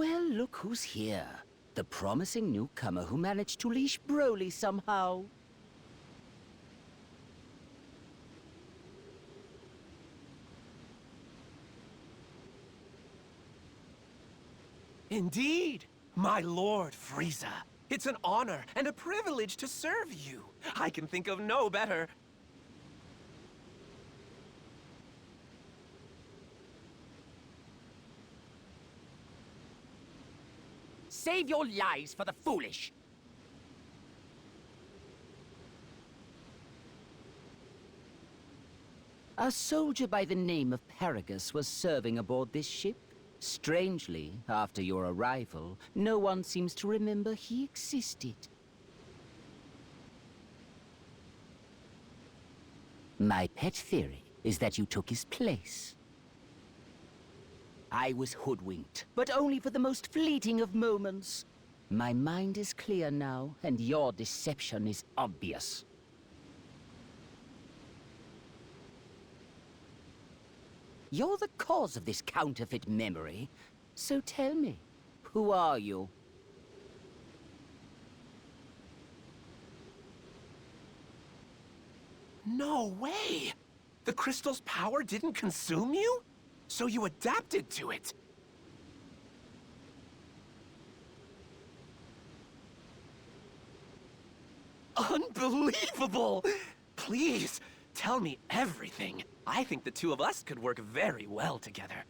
Well, look who's here. The promising newcomer who managed to leash Broly somehow. Indeed, my Lord Frieza. It's an honor and a privilege to serve you. I can think of no better. Save your lies for the foolish. A soldier by the name of Paragus was serving aboard this ship. Strangely, after your arrival, no one seems to remember he existed. My pet theory is that you took his place. I was hoodwinked, but only for the most fleeting of moments. My mind is clear now, and your deception is obvious. You're the cause of this counterfeit memory. So tell me, who are you? No way! The crystal's power didn't consume you? So you adapted to it! Unbelievable! Please, tell me everything. I think the two of us could work very well together.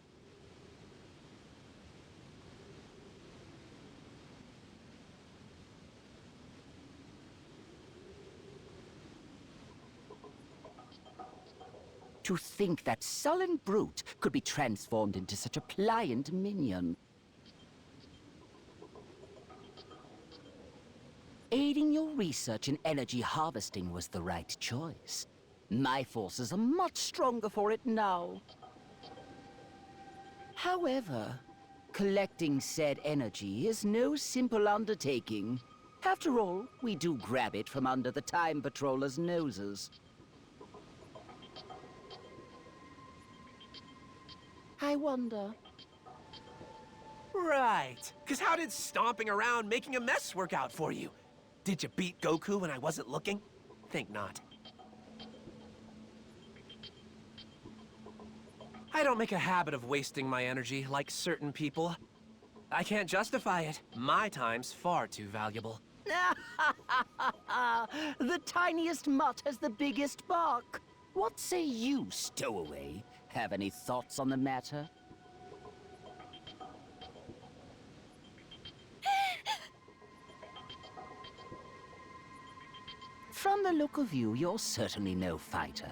To think that sullen brute could be transformed into such a pliant minion. Aiding your research in energy harvesting was the right choice. My forces are much stronger for it now. However, collecting said energy is no simple undertaking. After all, we do grab it from under the Time Patrollers' noses. I wonder. Right. Because how did stomping around making a mess work out for you? Did you beat Goku when I wasn't looking? Think not. I don't make a habit of wasting my energy like certain people. I can't justify it. My time's far too valuable. The tiniest mutt has the biggest bark. What say you, stowaway? Have any thoughts on the matter? From the look of you, you're certainly no fighter.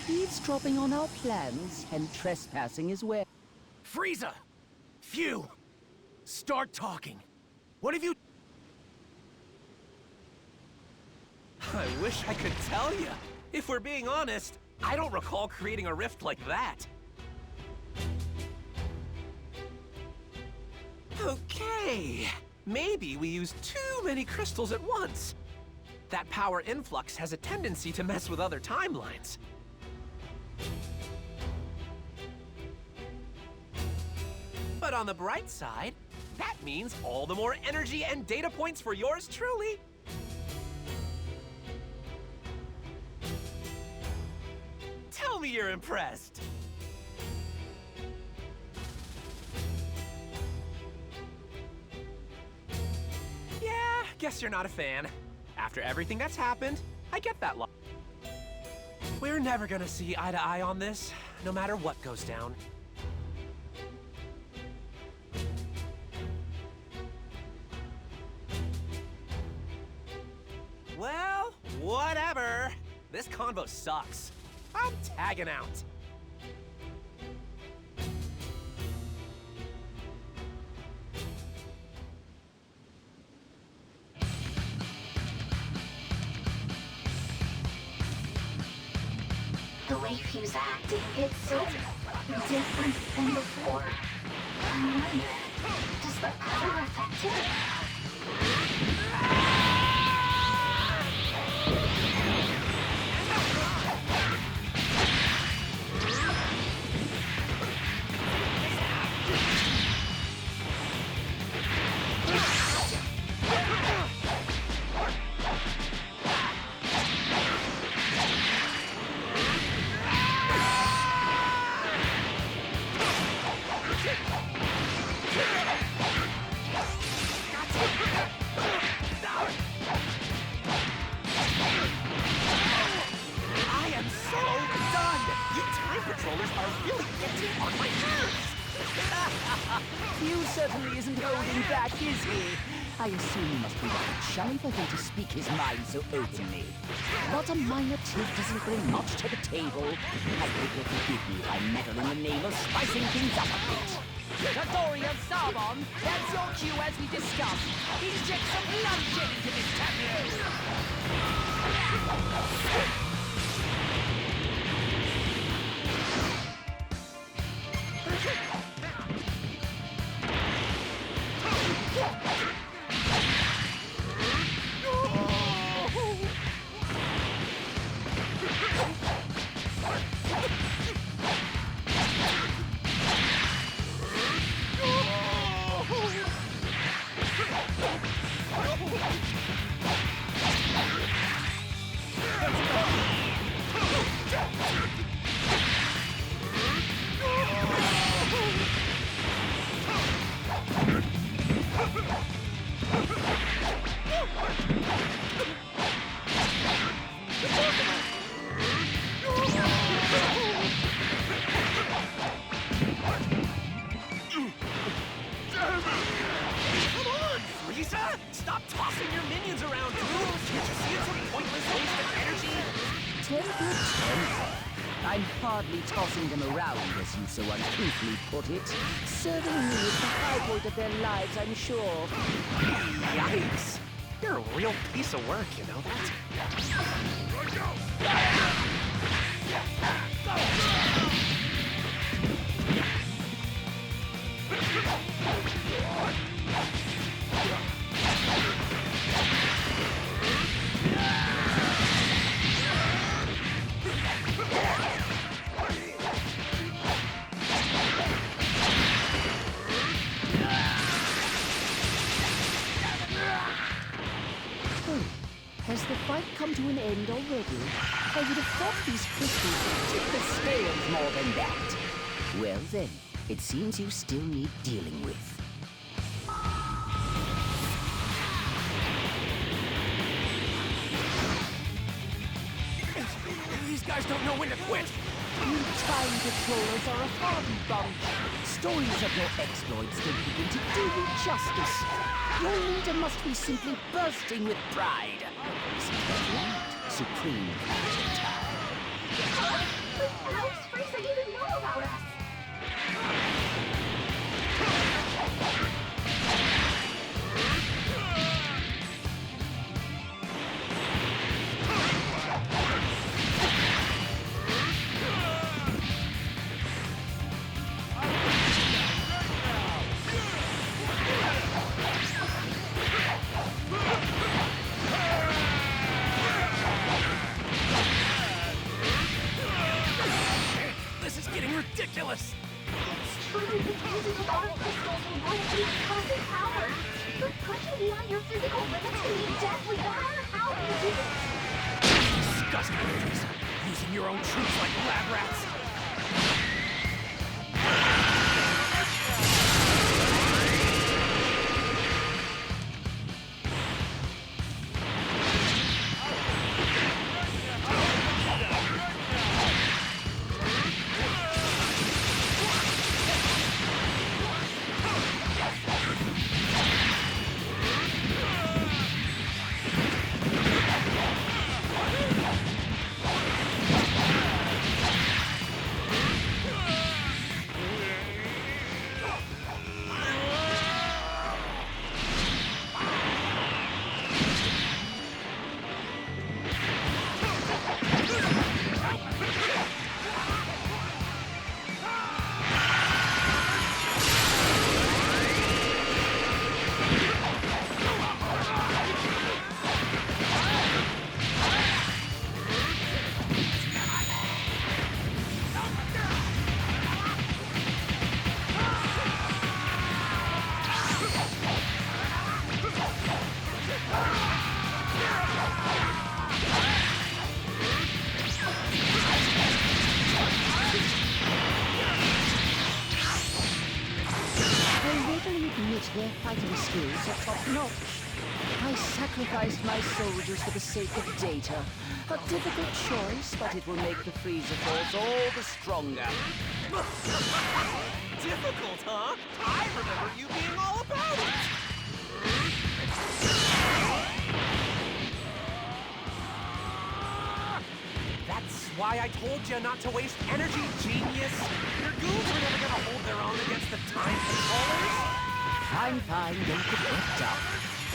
Eavesdropping on our plans and trespassing is where... Frieza! Phew! Start talking. What have you... I wish I could tell you. If we're being honest, I don't recall creating a rift like that. Okay. Maybe we used too many crystals at once. That power influx has a tendency to mess with other timelines. But on the bright side, that means all the more energy and data points for yours truly. Tell me you're impressed. Yeah, guess you're not a fan. After everything that's happened, I get that lot. We're never gonna see eye to eye on this, no matter what goes down. Well, whatever. This convo sucks. I'm tagging out. The way he's acting, it's so different from before. I wonder, does the power affect him? quite holding back, is he? I assume he must be rather chummy for him to speak his mind so openly. But a minor tilt doesn't bring much to the table. I hope you'll forgive me if I meddle in the name of spicing things up a bit. Tutorial Sarmon, that's your cue as we discussed. Inject some bloodshed into this tableau. Stop tossing your minions around, dude! Can't you see it's a pointless waste of energy? Temper. I'm hardly tossing them around, as you so uncouthly put it. Serving me is the high point of their lives, I'm sure. Yikes! You're a real piece of work, you know that? Has the fight come to an end already? I would have thought these crystals would tip the scales more than that. Well then, it seems you still need dealing with. These guys don't know when to quit! You time patrollers are a hardy bunch. Stories of your exploits don't begin to do you justice. Your leader must be simply bursting with pride. Isn't that right, Supreme Projectile? But how does Frieza even know about us? Ridiculous! It's true that using a lot of crystals will grant you impressive power. But pushing beyond your physical limits can be deadly no matter how you do it. Disgusting, Frieza. Using your own troops like lab rats. Their fighting skills are top-notch. I sacrificed my soldiers for the sake of data. A difficult choice, but it will make the Frieza Force all the stronger. Difficult, huh? I remember you being all about it! That's why I told you not to waste energy, genius! Your goons were never gonna hold their own against the time controllers! Fine, fine, don't get worked up.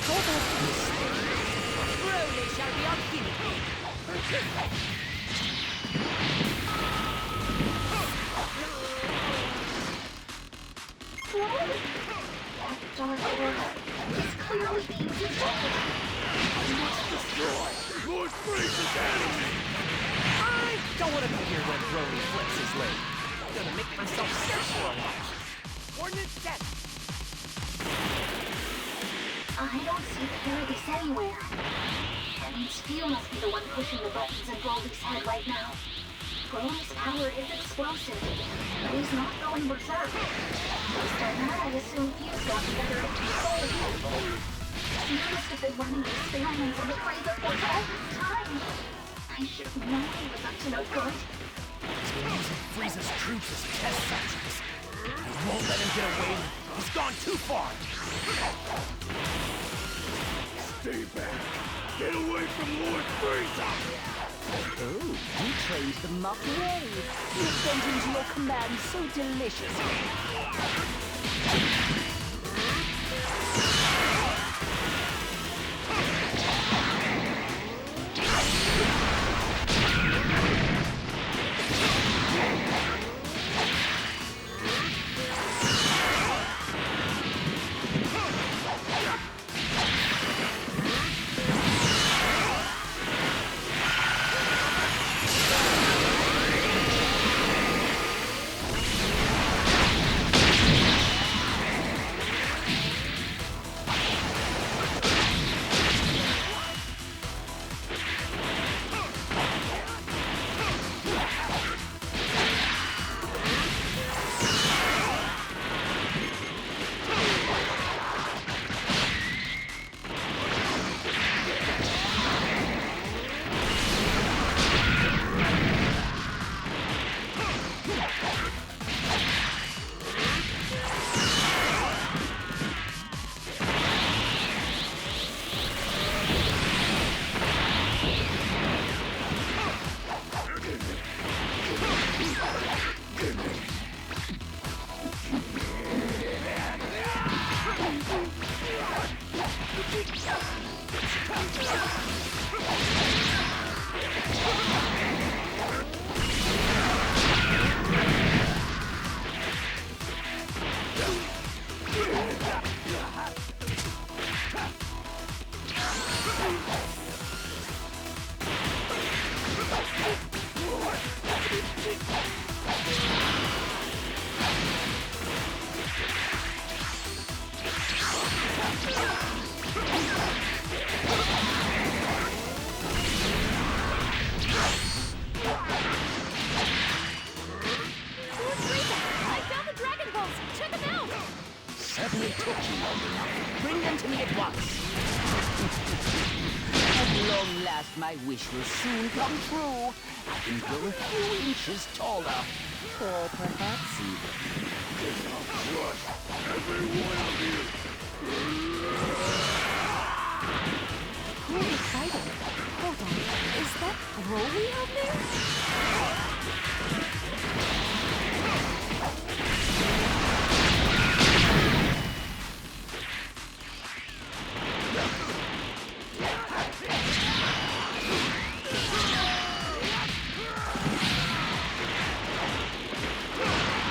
How about this thing? Broly shall be our guinea pig. That dark aura is clearly being detected. Lord Freeze's enemy! I don't want to be here when Broly flips his lid. I'm gonna make myself scarce for a while. Coordinates set! I don't see Paradise anywhere. That means Steel must be the one pushing the buttons in Broly's head right now. Broly's power is explosive, but he's not going berserk. Based on that, I assume Fuse got together to control him. He must have been running experiments on the Freezer Force all this time. I should have known he was up to no good. He's been using Frieza's troops as test subjects. I won't let him get away. He's gone too far. Stay back. Get away from Lord Frieza! Oh, you trained the muck well. You bent into your command so deliciously. Certainly took you long enough. Bring them to me at once. At long last, my wish will soon come true. I can grow a few inches taller. Or perhaps even... Who is fighting? Hold on. Is that Broly out there?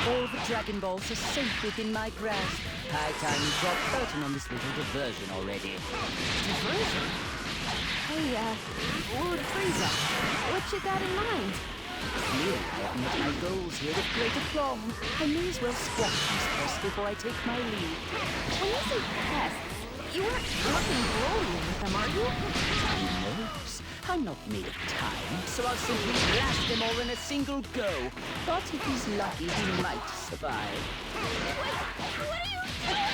All the Dragon Balls are safe within my grasp. High time you drop curtain on this little diversion already. Diversion? Hey, Lord Frieza, what you got in mind? Clearly, I've met my goals here with great aplomb. I may as well squash these pests before I take my leave. When you say pests, you aren't working Broly with them, are you? Who knows? I'm not made of time, so I'll simply blast them all in a single go. But if he's lucky, he might survive. What are you doing?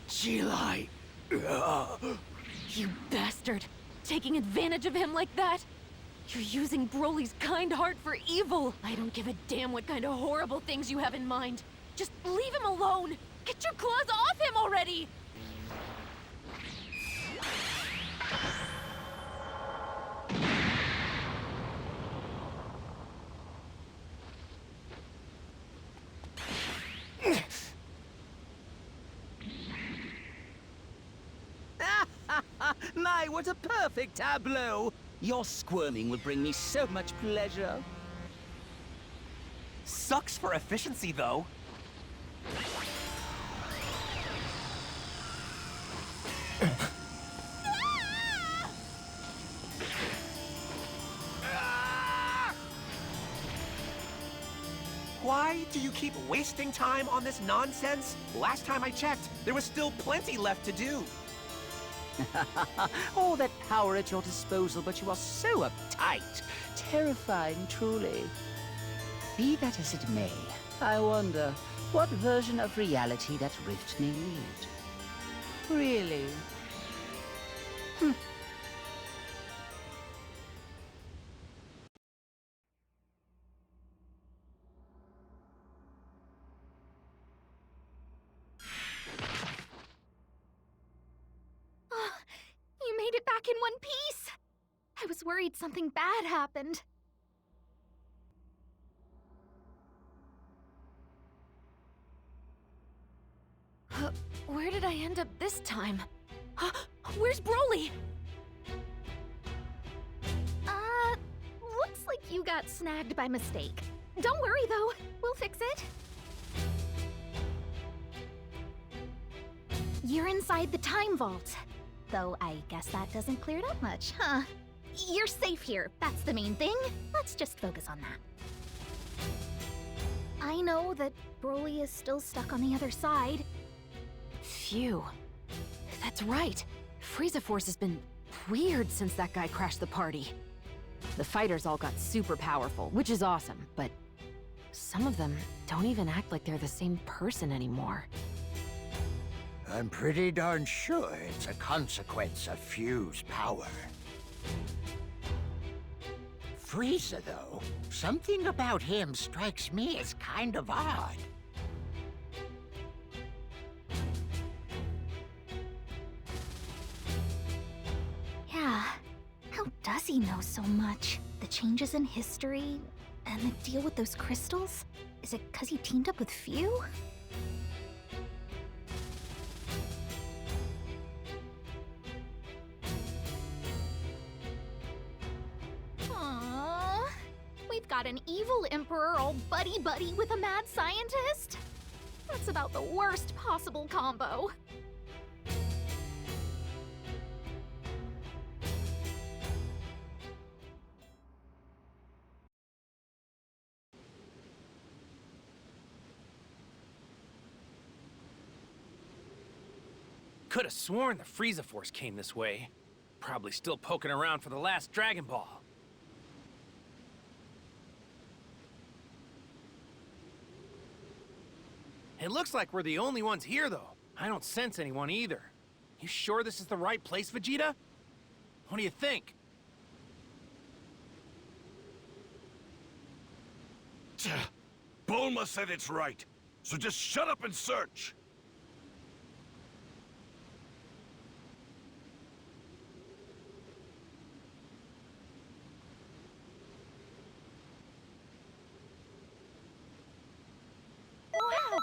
G-Light! You bastard! Taking advantage of him like that? You're using Broly's kind heart for evil! I don't give a damn what kind of horrible things you have in mind. Just leave him alone! Get your claws off him already! My, what a perfect tableau! Your squirming will bring me so much pleasure. Sucks for efficiency, though. Why do you keep wasting time on this nonsense? Last time I checked, there was still plenty left to do. All that power at your disposal, but you are so uptight. Terrifying, truly. Be that as it may, I wonder what version of reality that rift may lead. Really? You made it back in one piece! I was worried something bad happened. Where did I end up this time? Where's Broly? Looks like you got snagged by mistake. Don't worry though, we'll fix it. You're inside the time vault. Though I guess that doesn't clear it up much, huh? You're safe here, that's the main thing. Let's just focus on that. I know that Broly is still stuck on the other side. Phew. That's right. Frieza Force has been weird since that guy crashed the party. The fighters all got super powerful, which is awesome, but some of them don't even act like they're the same person anymore. I'm pretty darn sure it's a consequence of Fuse power. Frieza, though, something about him strikes me as kind of odd. Yeah, how does he know so much? The changes in history, and the deal with those crystals? Is it 'cause he teamed up with Few? Aww, we've got an evil emperor all buddy-buddy with a mad scientist? That's about the worst possible combo. Could have sworn the Frieza Force came this way. Probably still poking around for the last Dragon Ball. It looks like we're the only ones here, though. I don't sense anyone either. You sure this is the right place, Vegeta? What do you think? Bulma said it's right, so just shut up and search! Wow!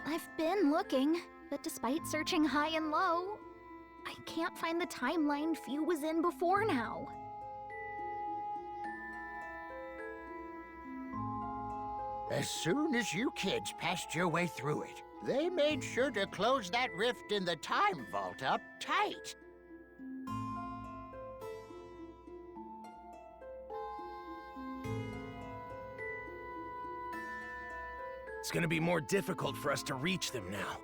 I've been looking, but despite searching high and low, I can't find the timeline Few was in before now. As soon as you kids passed your way through it, they made sure to close that rift in the time vault up tight. It's gonna be more difficult for us to reach them now.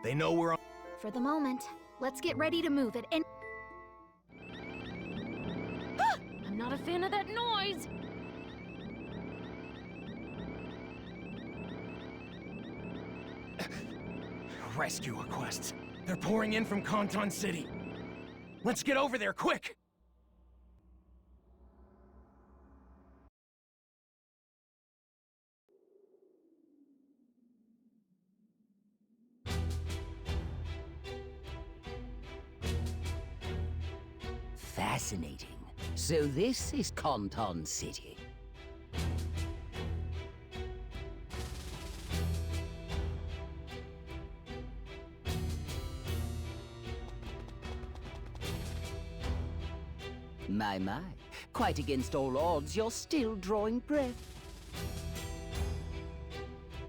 They know we're on. For the moment, let's get ready to move it and— I'm not a fan of that noise! rescue requests. They're pouring in from Canton City. Let's get over there, quick! Fascinating. So this is Canton City. My. Quite against all odds, you're still drawing breath.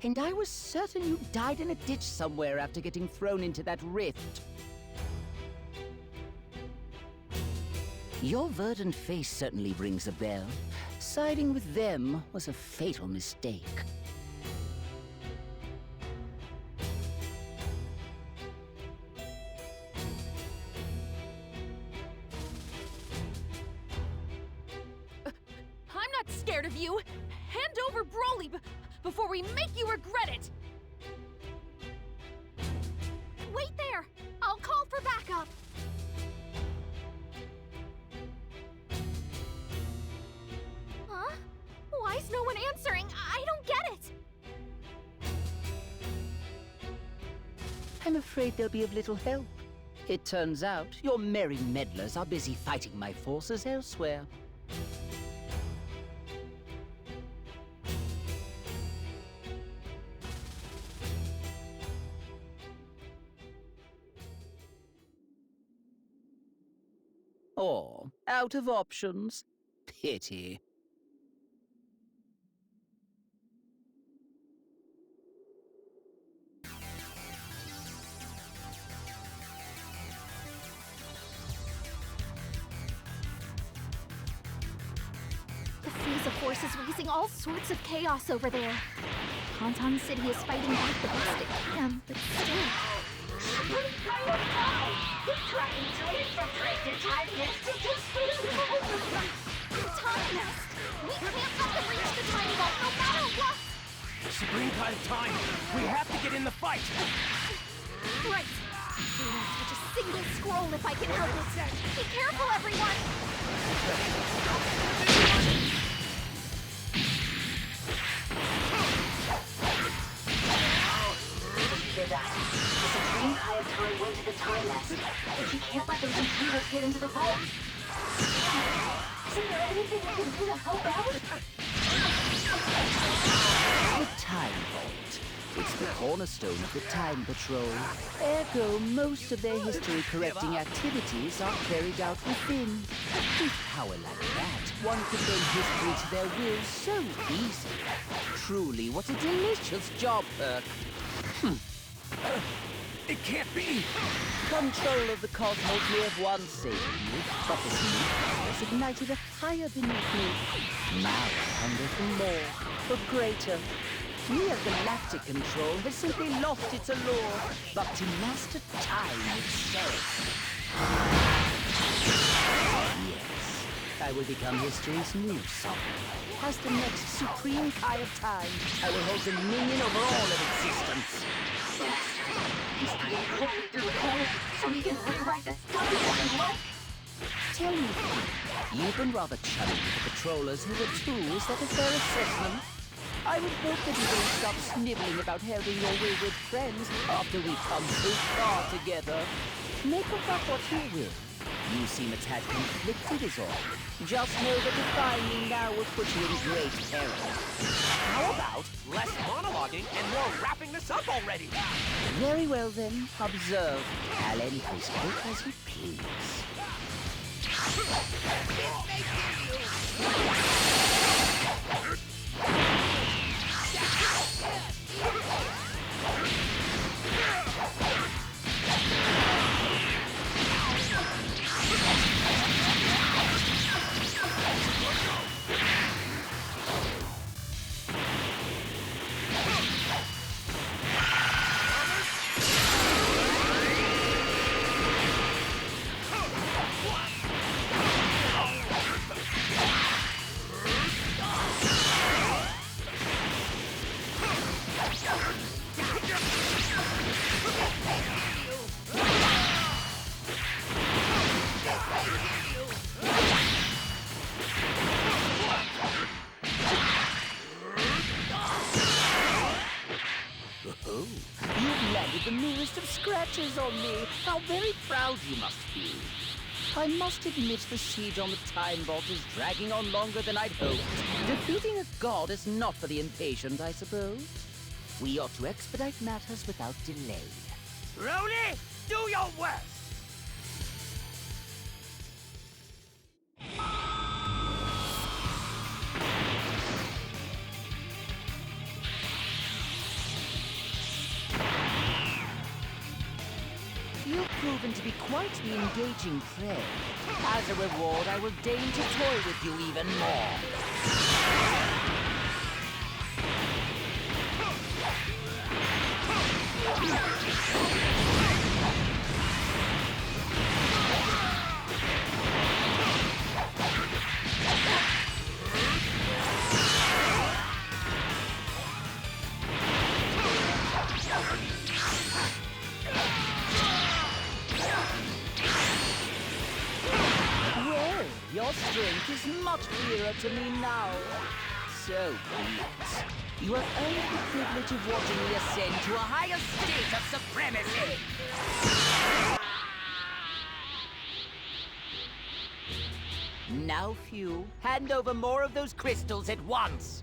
And I was certain you died in a ditch somewhere after getting thrown into that rift. Your verdant face certainly rings a bell. Siding with them was a fatal mistake. I'm not scared of you! Hand over Broly before we make you regret it! Wait there! I'll call for backup! Huh? Why is no one answering? I don't get it! I'm afraid they'll be of little help. It turns out your merry meddlers are busy fighting my forces elsewhere. Or out of options. Pity. The Frieza force is raising all sorts of chaos over there. Canton City is fighting back the best it can, but still. Time Nest! We can't let them reach the time vault no matter what! Supreme Tide of Time! We have to get in the fight! Right! We won't touch a single scroll if I can help it! Be careful, everyone! Did that. The Supreme Kai of Time went to the Time Nest, but you can't let those intruders get into the vault. Isn't there anything we can do to help out? The Time Vault. It's the cornerstone of the Time Patrol. Ergo, most of their history-correcting activities are carried out within. With power like that, one could bend history to their will so easily. Truly, what a delicious job, Perk. It can't be! Control of the cosmos may have once saved you, but the new powers ignited a fire beneath me. Now I hunger for more, for greater. Mere galactic control has simply lost its allure, but to master time itself. Yes, I will become history's new sovereign. As the next Supreme Kai of Time, I will hold dominion over all of existence. He's putting Broly through hell so he can rewrite the story. Tell me, you've been rather chummy with the patrollers who were too. Is that a fair assessment? I would hope that you don't stop sniveling about helping your wayward friends after we've come so far together. Make of that what you will. You seem a tad conflicted is all. Just know that defying me now will put you in great peril. How about less monologuing and more wrapping this up already? Very well then, observe. I'll end this book as you please. clutches on me. How very proud you must be. I must admit the siege on the Time Vault is dragging on longer than I'd hoped. Defeating a god is not for the impatient, I suppose. We ought to expedite matters without delay. Rony, do your worst! You've proven to be quite the engaging prey. As a reward, I will deign to toy with you even more. Well, your strength is much clearer to me now. So be it. You have earned the privilege of watching me ascend to a higher state of supremacy. Now, Few, hand over more of those crystals at once.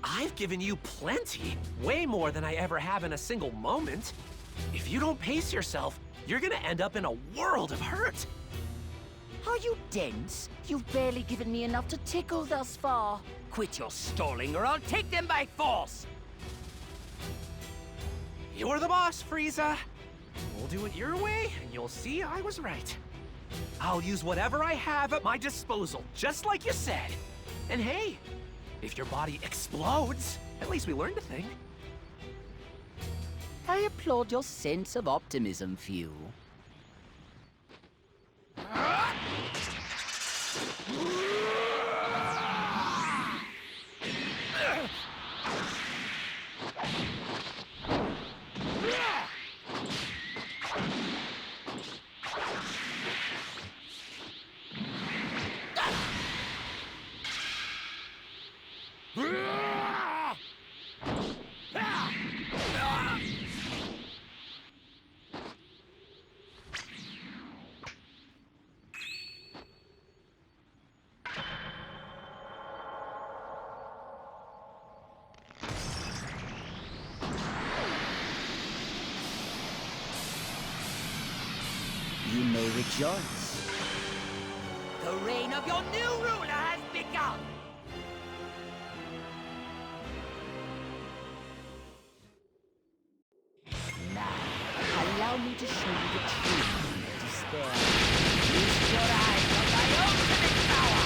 I've given you plenty. Way more than I ever have in a single moment. If you don't pace yourself, you're gonna end up in a world of hurt. Are you dense? You've barely given me enough to tickle thus far. Quit your stalling or I'll take them by force! You're the boss, Frieza. We'll do it your way, and you'll see I was right. I'll use whatever I have at my disposal, just like you said. And hey, if your body explodes, at least we learned a thing. I applaud your sense of optimism, Few. You may rejoice. The reign of your new ruler has begun! Now, allow me to show you the truth of despair. Feast your eyes on my ultimate power!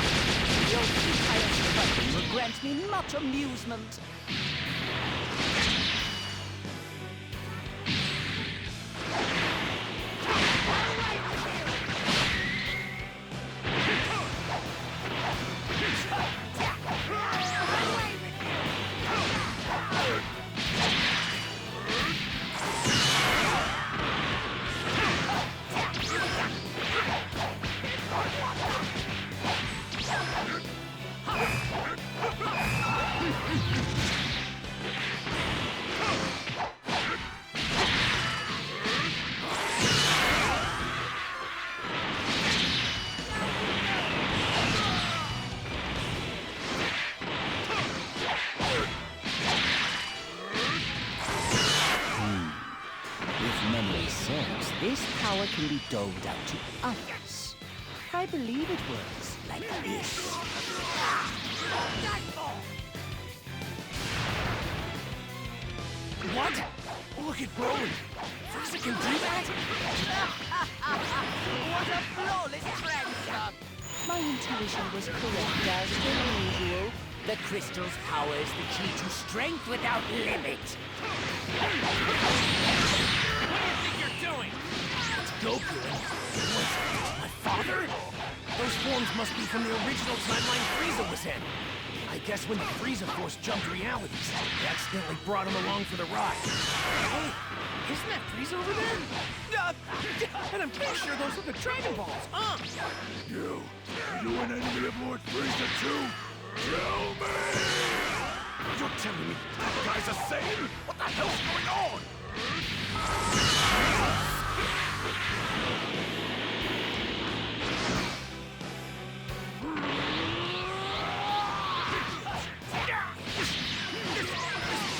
Your futile struggling will grant me much amusement. This power can be doled out to others. I believe it works like this. What? Look at Broly. Frieza can do that? What a flawless transfer! My intuition was correct as per usual. The crystal's power is the key to strength without limit. What do you think you're doing? It's Goku. What? My father? Those forms must be from the original timeline Frieza was in. I guess when the Frieza Force jumped realities, they accidentally brought him along for the ride. Hey, isn't that Frieza over there? And I'm pretty sure those are the Dragon Balls, huh? You an enemy of Lord Frieza too? Tell me! You're telling me that guy's a Saiyan? What the hell's going on?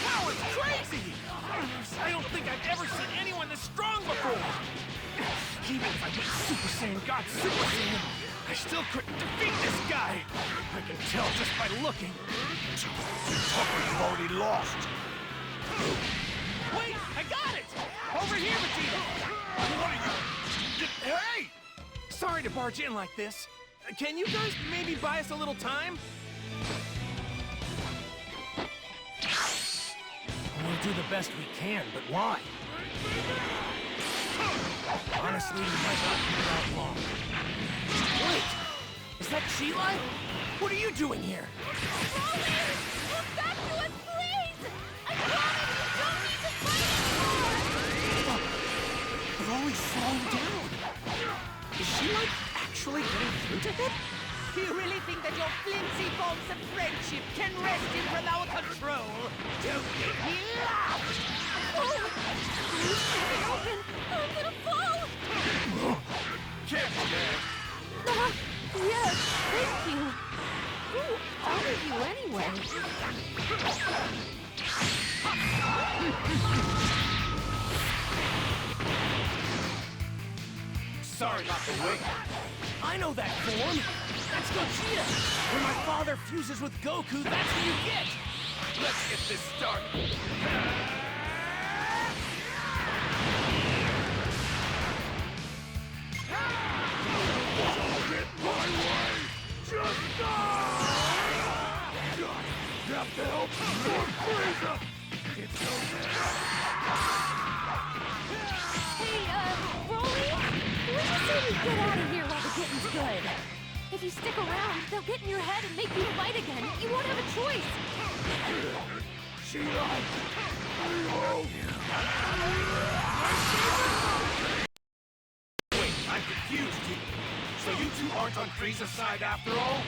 Power's crazy! I don't think I've ever seen anyone this strong before! Even if I went Super Saiyan God Super Saiyan, I still couldn't defeat this guy! I can tell just by looking. Tucker, you've already lost. Wait! I got it! Over here, Vegeta! What are you... Hey! Sorry to barge in like this. Can you guys maybe buy us a little time? We'll do the best we can, but why? Honestly, we might not be out long. Wait! Is that Chi-Lai? What are you doing here? Come back to us, please! I promise you don't need to fight anymore! Broly's slowing down. Is she, like, actually getting through to him? You really think that your flimsy bonds of friendship can wrest him from our control? Don't make me laugh! Oh! Please keep it open! I'm gonna fall! Careful there. Yes, thank you! Who are you anyway? Sorry about the wait. I know that form. That's Gogeta. When my father fuses with Goku, that's what you get. Let's get this started. Get my way! Just die! God, you have to help more Frieza! It's okay. Hey, Broly? Let's just say we get out of here while the getting's good. If you stick around, they'll get in your head and make you fight again. You won't have a choice. She like... Wait, I'm confused. So you two aren't on Frieza's side after all?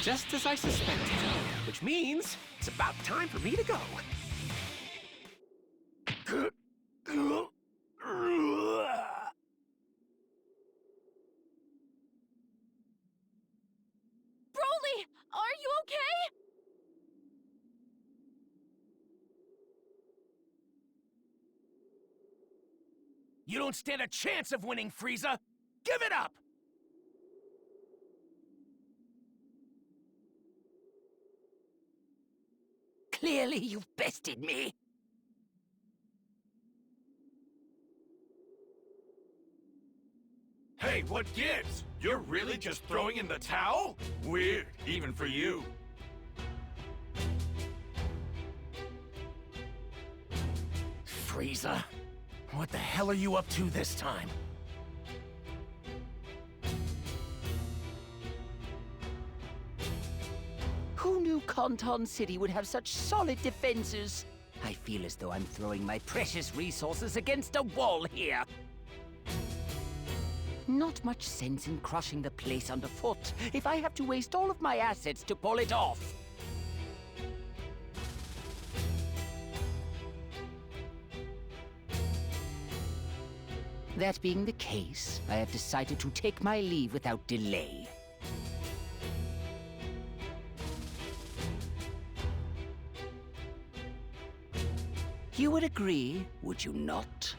Just as I suspected, which means it's about time for me to go. Broly, are you okay? You don't stand a chance of winning, Frieza! Give it up! Clearly, you've bested me. Hey, what gives? You're really just throwing in the towel? Weird, even for you. Frieza, what the hell are you up to this time? Who knew Canton City would have such solid defenses? I feel as though I'm throwing my precious resources against a wall here. Not much sense in crushing the place underfoot if I have to waste all of my assets to pull it off. That being the case, I have decided to take my leave without delay. You would agree, would you not?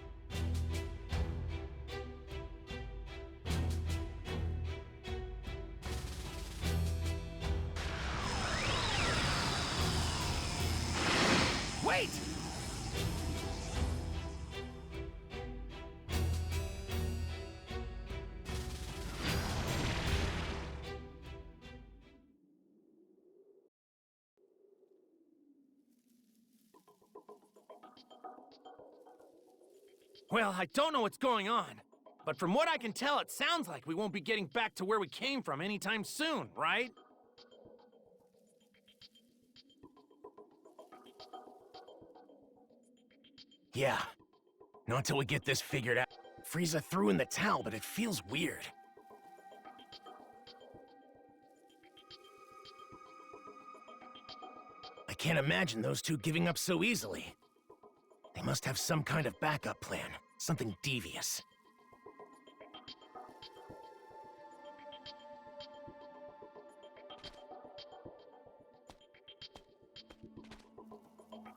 Wait! Well, I don't know what's going on, but from what I can tell, it sounds like we won't be getting back to where we came from anytime soon, right? Yeah. Not until we get this figured out. Frieza threw in the towel, but it feels weird. I can't imagine those two giving up so easily. They must have some kind of backup plan, something devious.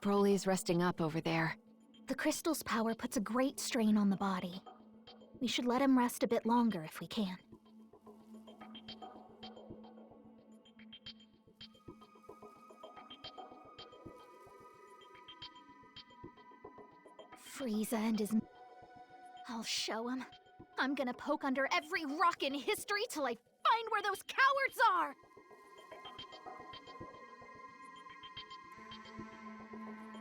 Broly's resting up over there. The crystal's power puts a great strain on the body. We should let him rest a bit longer if we can. Frieza and his... I'll show him. I'm gonna poke under every rock in history till I find where those cowards are!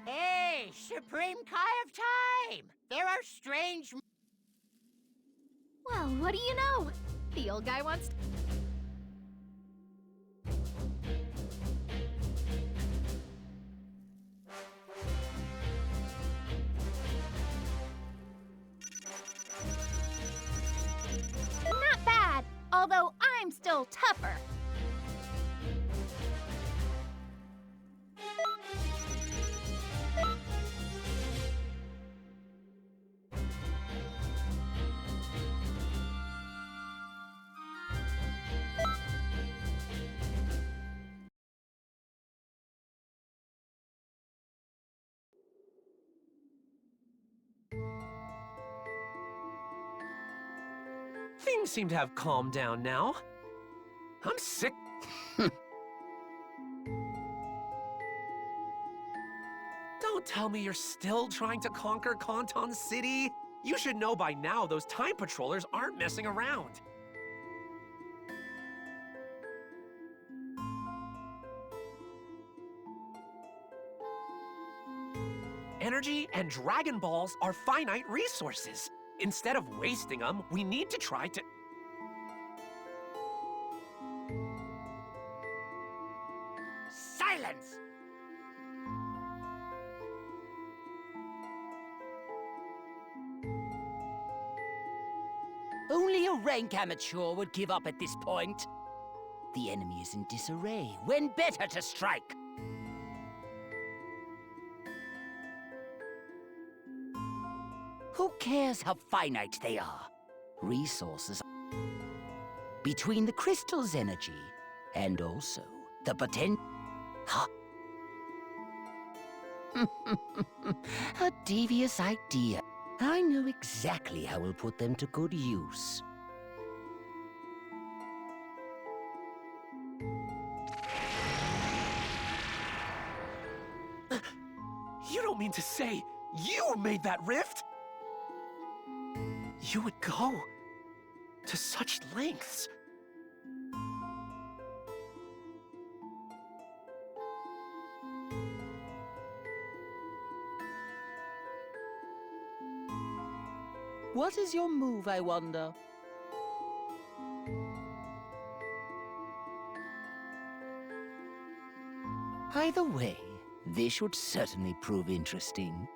Hey, Supreme Kai of Time! There are strange... Well, what do you know? The old guy wants to... Not bad, although I'm still tougher. Things seem to have calmed down now. I'm sick. Don't tell me you're still trying to conquer Canton City. You should know by now those time patrollers aren't messing around. Energy and Dragon Balls are finite resources. Instead of wasting them, we need to try to... Silence! Only a rank amateur would give up at this point. The enemy is in disarray. When better to strike? Who cares how finite they are? Resources between the crystal's energy and also the potential. Huh? A devious idea. I know exactly how we'll put them to good use. mean to say you made that rift? You would go to such lengths. What is your move, I wonder? Either way, this should certainly prove interesting.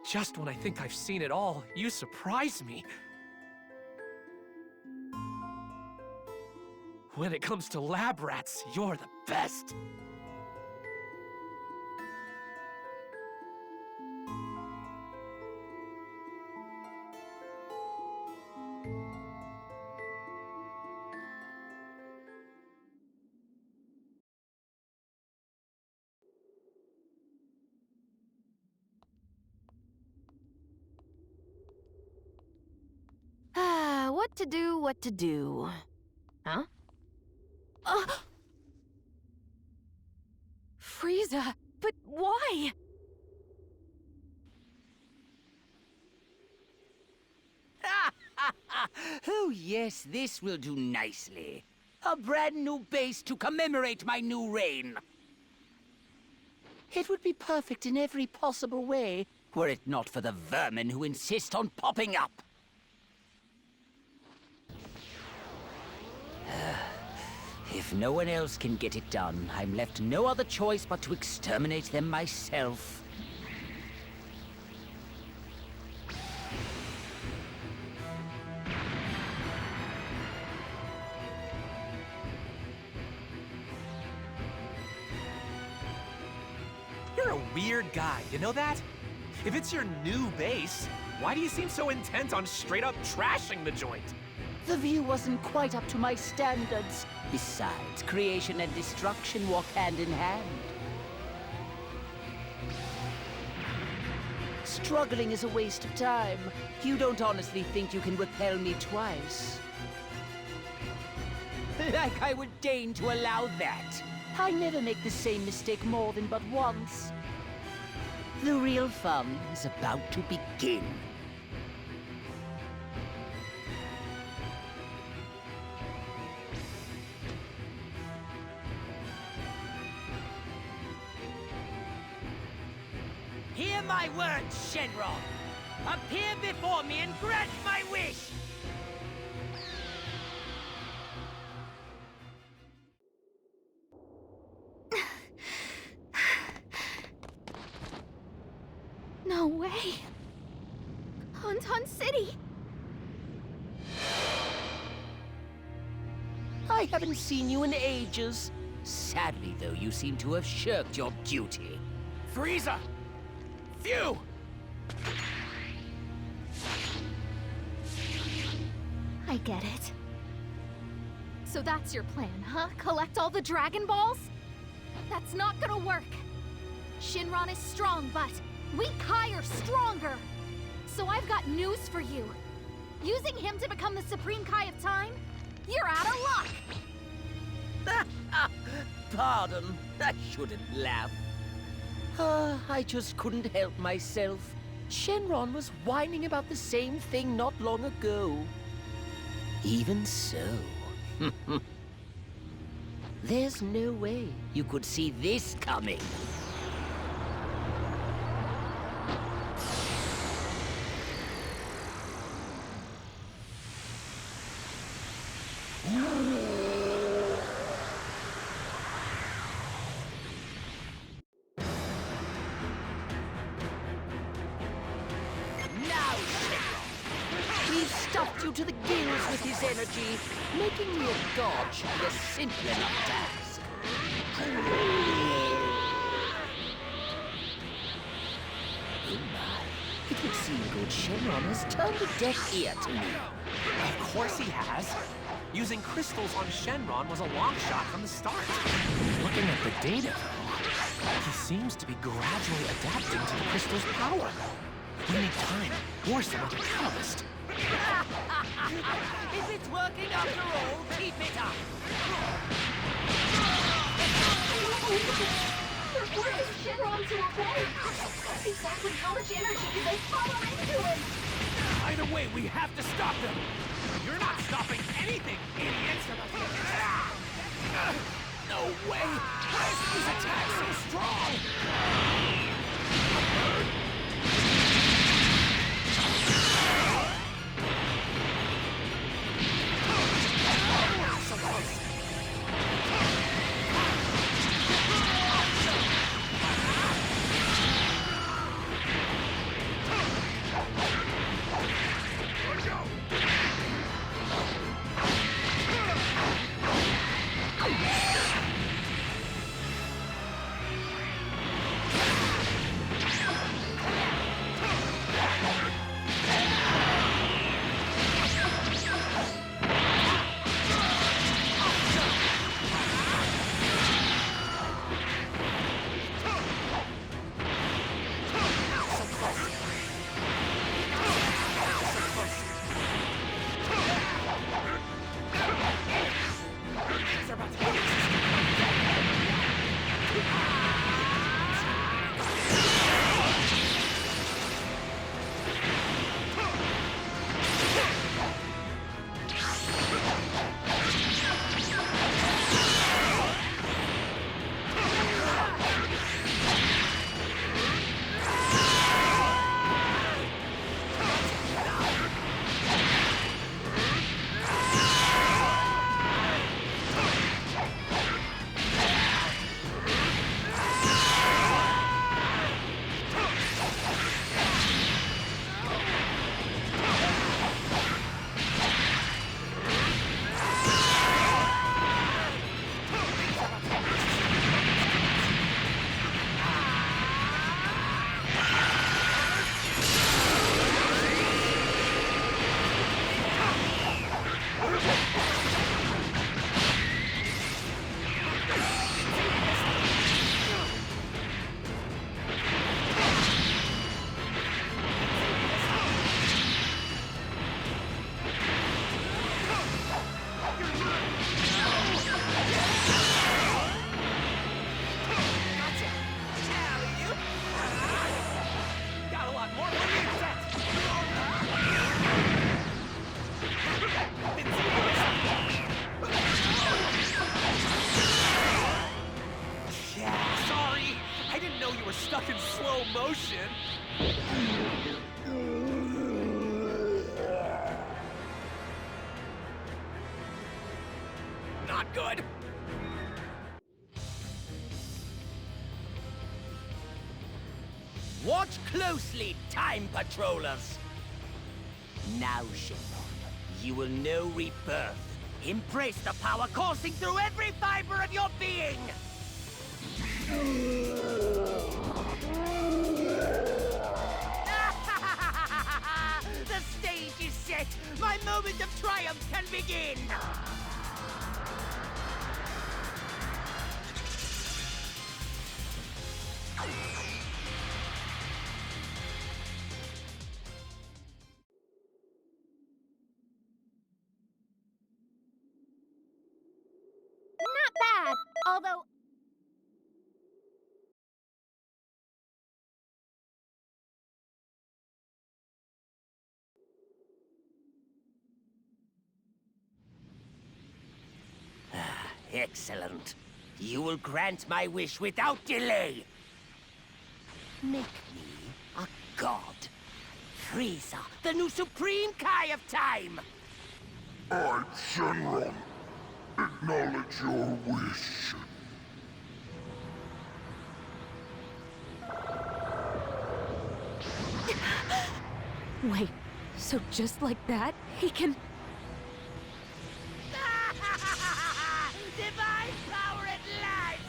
Just when I think I've seen it all, you surprise me. When it comes to lab rats, you're the best. What to do, what to do. Huh? Frieza, but why? Oh yes, this will do nicely. A brand new base to commemorate my new reign. It would be perfect in every possible way, were it not for the vermin who insist on popping up. If no one else can get it done, I'm left no other choice but to exterminate them myself. You're a weird guy, you know that? If it's your new base, why do you seem so intent on straight up trashing the joint? The view wasn't quite up to my standards. Besides, creation and destruction walk hand in hand. Struggling is a waste of time. You don't honestly think you can repel me twice? Like I would deign to allow that. I never make the same mistake more than but once. The real fun is about to begin. Hear my words, Shenron! Appear before me and grant my wish! No way. Conton City. I haven't seen you in ages. Sadly, though, you seem to have shirked your duty. Frieza! Phew! I get it. So that's your plan, huh? Collect all the Dragon Balls? That's not gonna work. Shinron is strong, but we Kai are stronger. So I've got news for you. Using him to become the Supreme Kai of Time? You're out of luck! Pardon, I shouldn't laugh. I just couldn't help myself. Shenron was whining about the same thing not long ago. Even so, there's no way you could see this coming. Stuffed you to the gills with his energy. Making me a god should be a simple enough task. Oh my, it would seem good Shenron has turned a deaf ear to me. Of course he has. Using crystals on Shenron was a long shot from the start. Looking at the data, though, he seems to be gradually adapting to the crystal's power. We need time, or some other catalyst. If it's working after all, keep it up. They're forcing Shenron to obey. Exactly how much energy did they funnel into it? Either way, we have to stop them. You're not stopping anything, idiots. No way. Why is his attack so strong? So close. Stuck in slow motion. Not good. Watch closely, Time Patrollers! Now, Shenron, you will know rebirth. Embrace the power coursing through every fiber of your being! The stage is set! My moment of triumph can begin! Not bad, although... Excellent. You will grant my wish without delay. Make me a god. Frieza, the new Supreme Kai of Time! I, Shenron, acknowledge your wish. Wait, so just like that, he can... Divine power at last!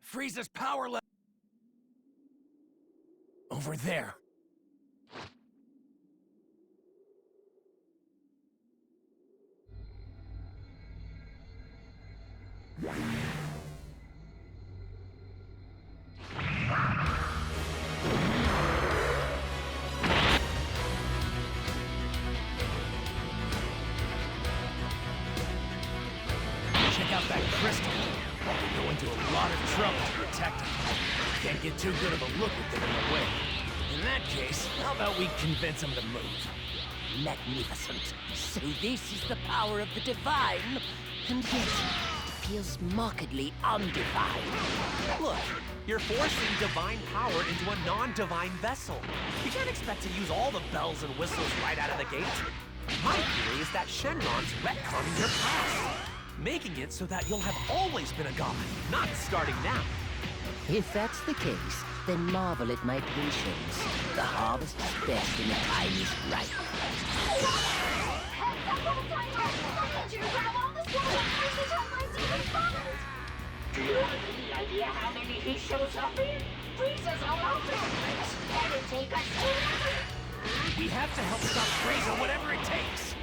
Frieza's power level. Over there. crystal. They're going to a lot of trouble to protect it. Can't get too good of a look with it in the way. In that case, how about we convince them to move? Magnificent. So this is the power of the divine, and yet it feels markedly undivine. Look, you're forcing divine power into a non-divine vessel. You can't expect to use all the bells and whistles right out of the gate. My theory is that Shenron's retconning your past, making it so that you'll have always been a god, not starting now. If that's the case, then marvel at my patience. The harvest is best when the time is right. Heck, that whole time I need you to grab all the sword and push the timelines to respond! Do you have any idea how many he shows up in? Frieza's all over the place, and it take us forever! We have to help stop Frieza, whatever it takes.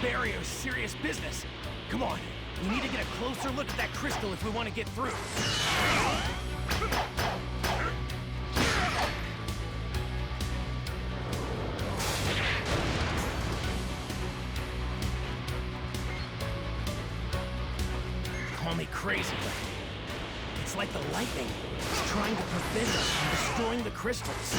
Barrier's serious business. Come on, we need to get a closer look at that crystal if we want to get through. Call me crazy, but it's like the lightning is trying to prevent us from destroying the crystals.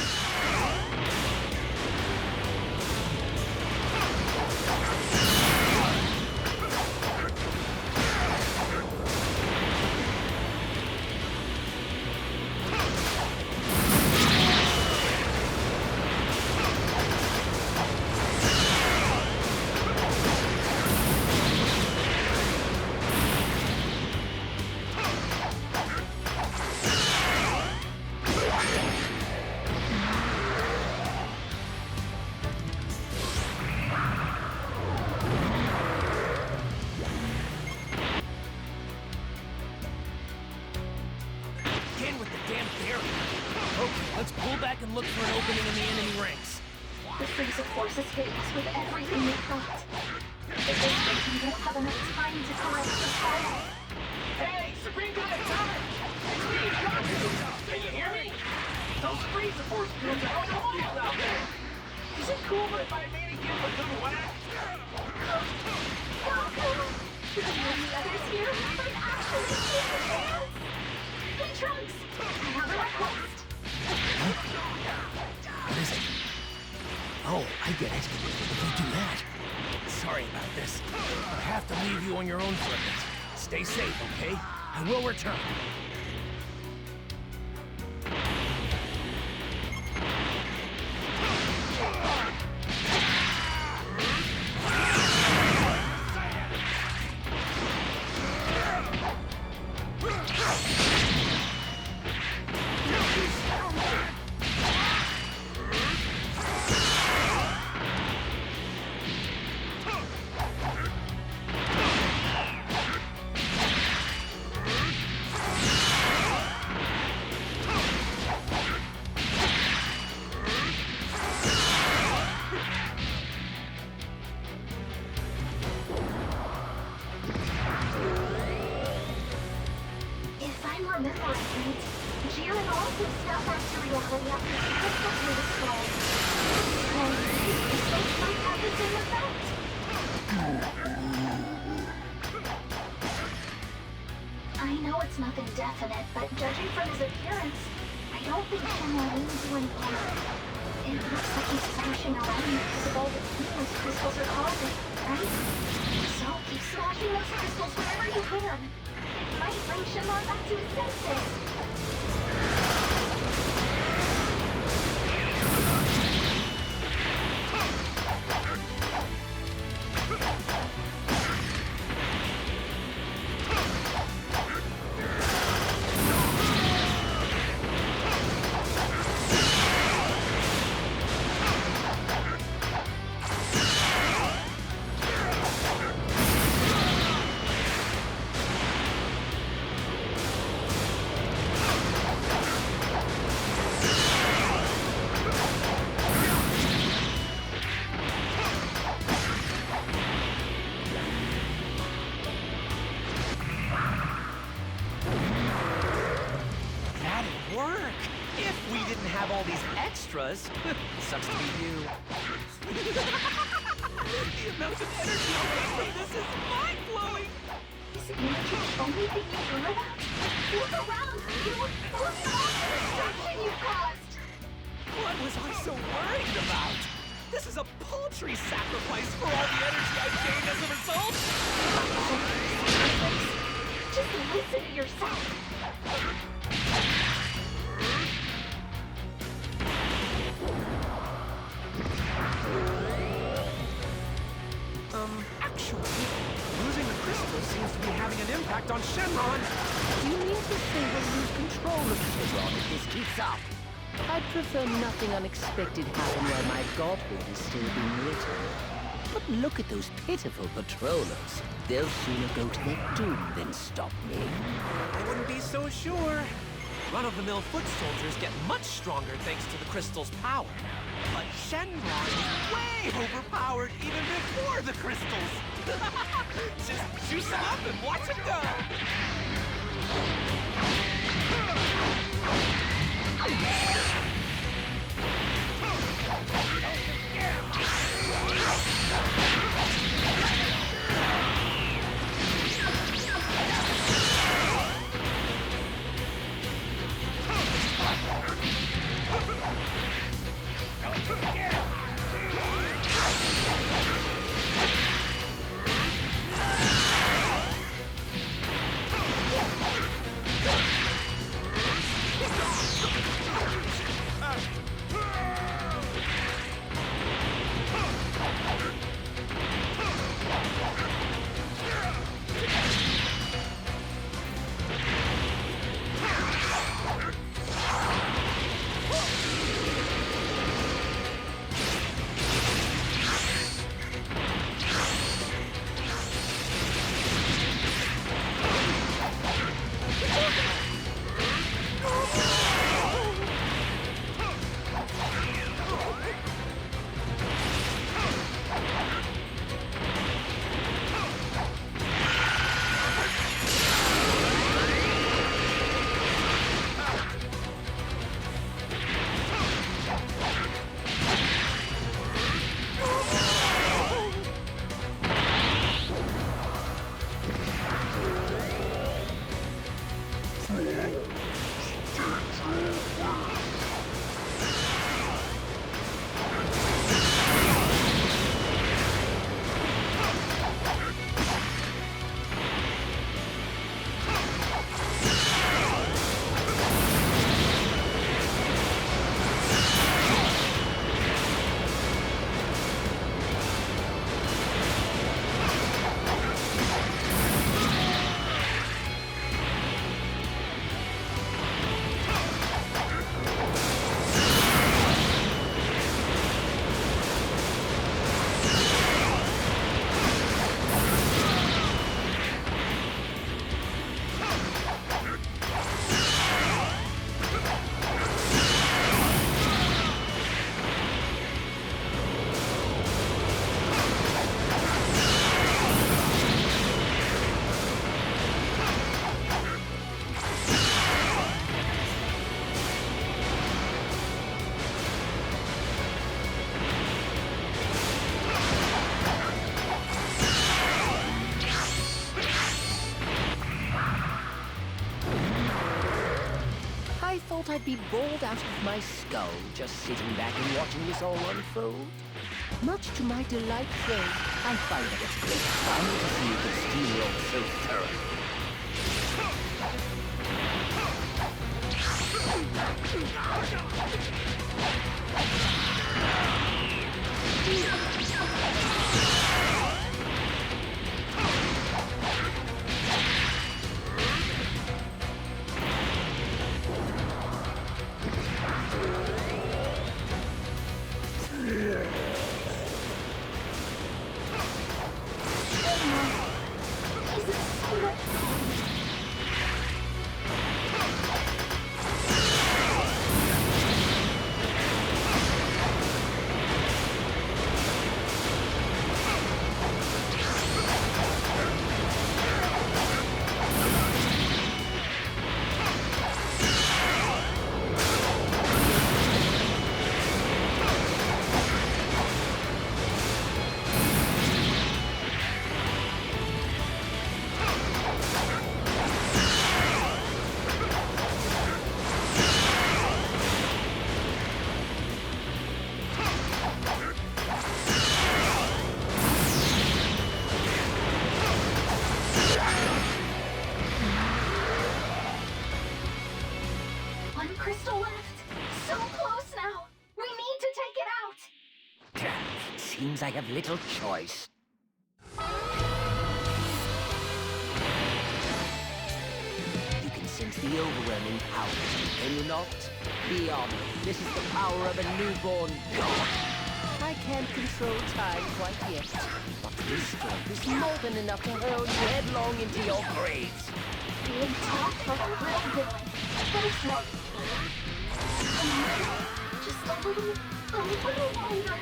Let's pull back and look for an opening in the enemy ranks. The Frieza force is hitting us with everything we've got. If this way, we won't have enough time to collect the fire. Hey, Supreme Guy, time! It's me, Goku! Can you hear me? Those Frieza force fields are out wild out there! Is it cooler if I maybe give them a good whack? Goku! The only others here might actually take the chance! Hey, Trunks! I have a request! What is it? Oh, I get it. If you do that. Sorry about this. I'll have to leave you on your own for a bit. Stay safe, okay? I will return. I know it's nothing definite, but judging from his appearance, I don't think Shenron means you any harm. It looks like he's smashing around because of all the pain those crystals are causing, right? So keep smashing those crystals whenever you can. It might bring Shenron back to his senses. didn't have all these extras. Sucks to be you. The amount of energy away from this is mind-blowing! Is energy the only thing you care about? Look around you! Look at all the destruction you've caused! What was I so worried about? This is a paltry sacrifice for all the energy I've gained as a result! Just listen to yourself! Actually, losing the crystal seems to be having an impact on Shenron. Do you mean to say we'll lose control of Shenron if this keeps up? I'd prefer nothing unexpected happen while my godhood is still being written. But look at those pitiful patrollers. They'll sooner go to their doom than stop me. I wouldn't be so sure. Run-of-the-mill foot soldiers get much stronger thanks to the crystal's power. But Shenron is way overpowered even before the crystals. Just juice them up and watch them go. I'd be bored out of my skull just sitting back and watching this all unfold. Much to my delight, though, I find that it's great fun to see you could steal me off so thoroughly. Is it crystal left. So close now. We need to take it out. Seems I have little choice. You can sense the overwhelming power, can you not? Beyond, this is the power of a newborn god. I can't control time quite yet, but this strength is more than enough to hurl you headlong into your graves. Big talk for a real villain. But it's not. Just a little longer.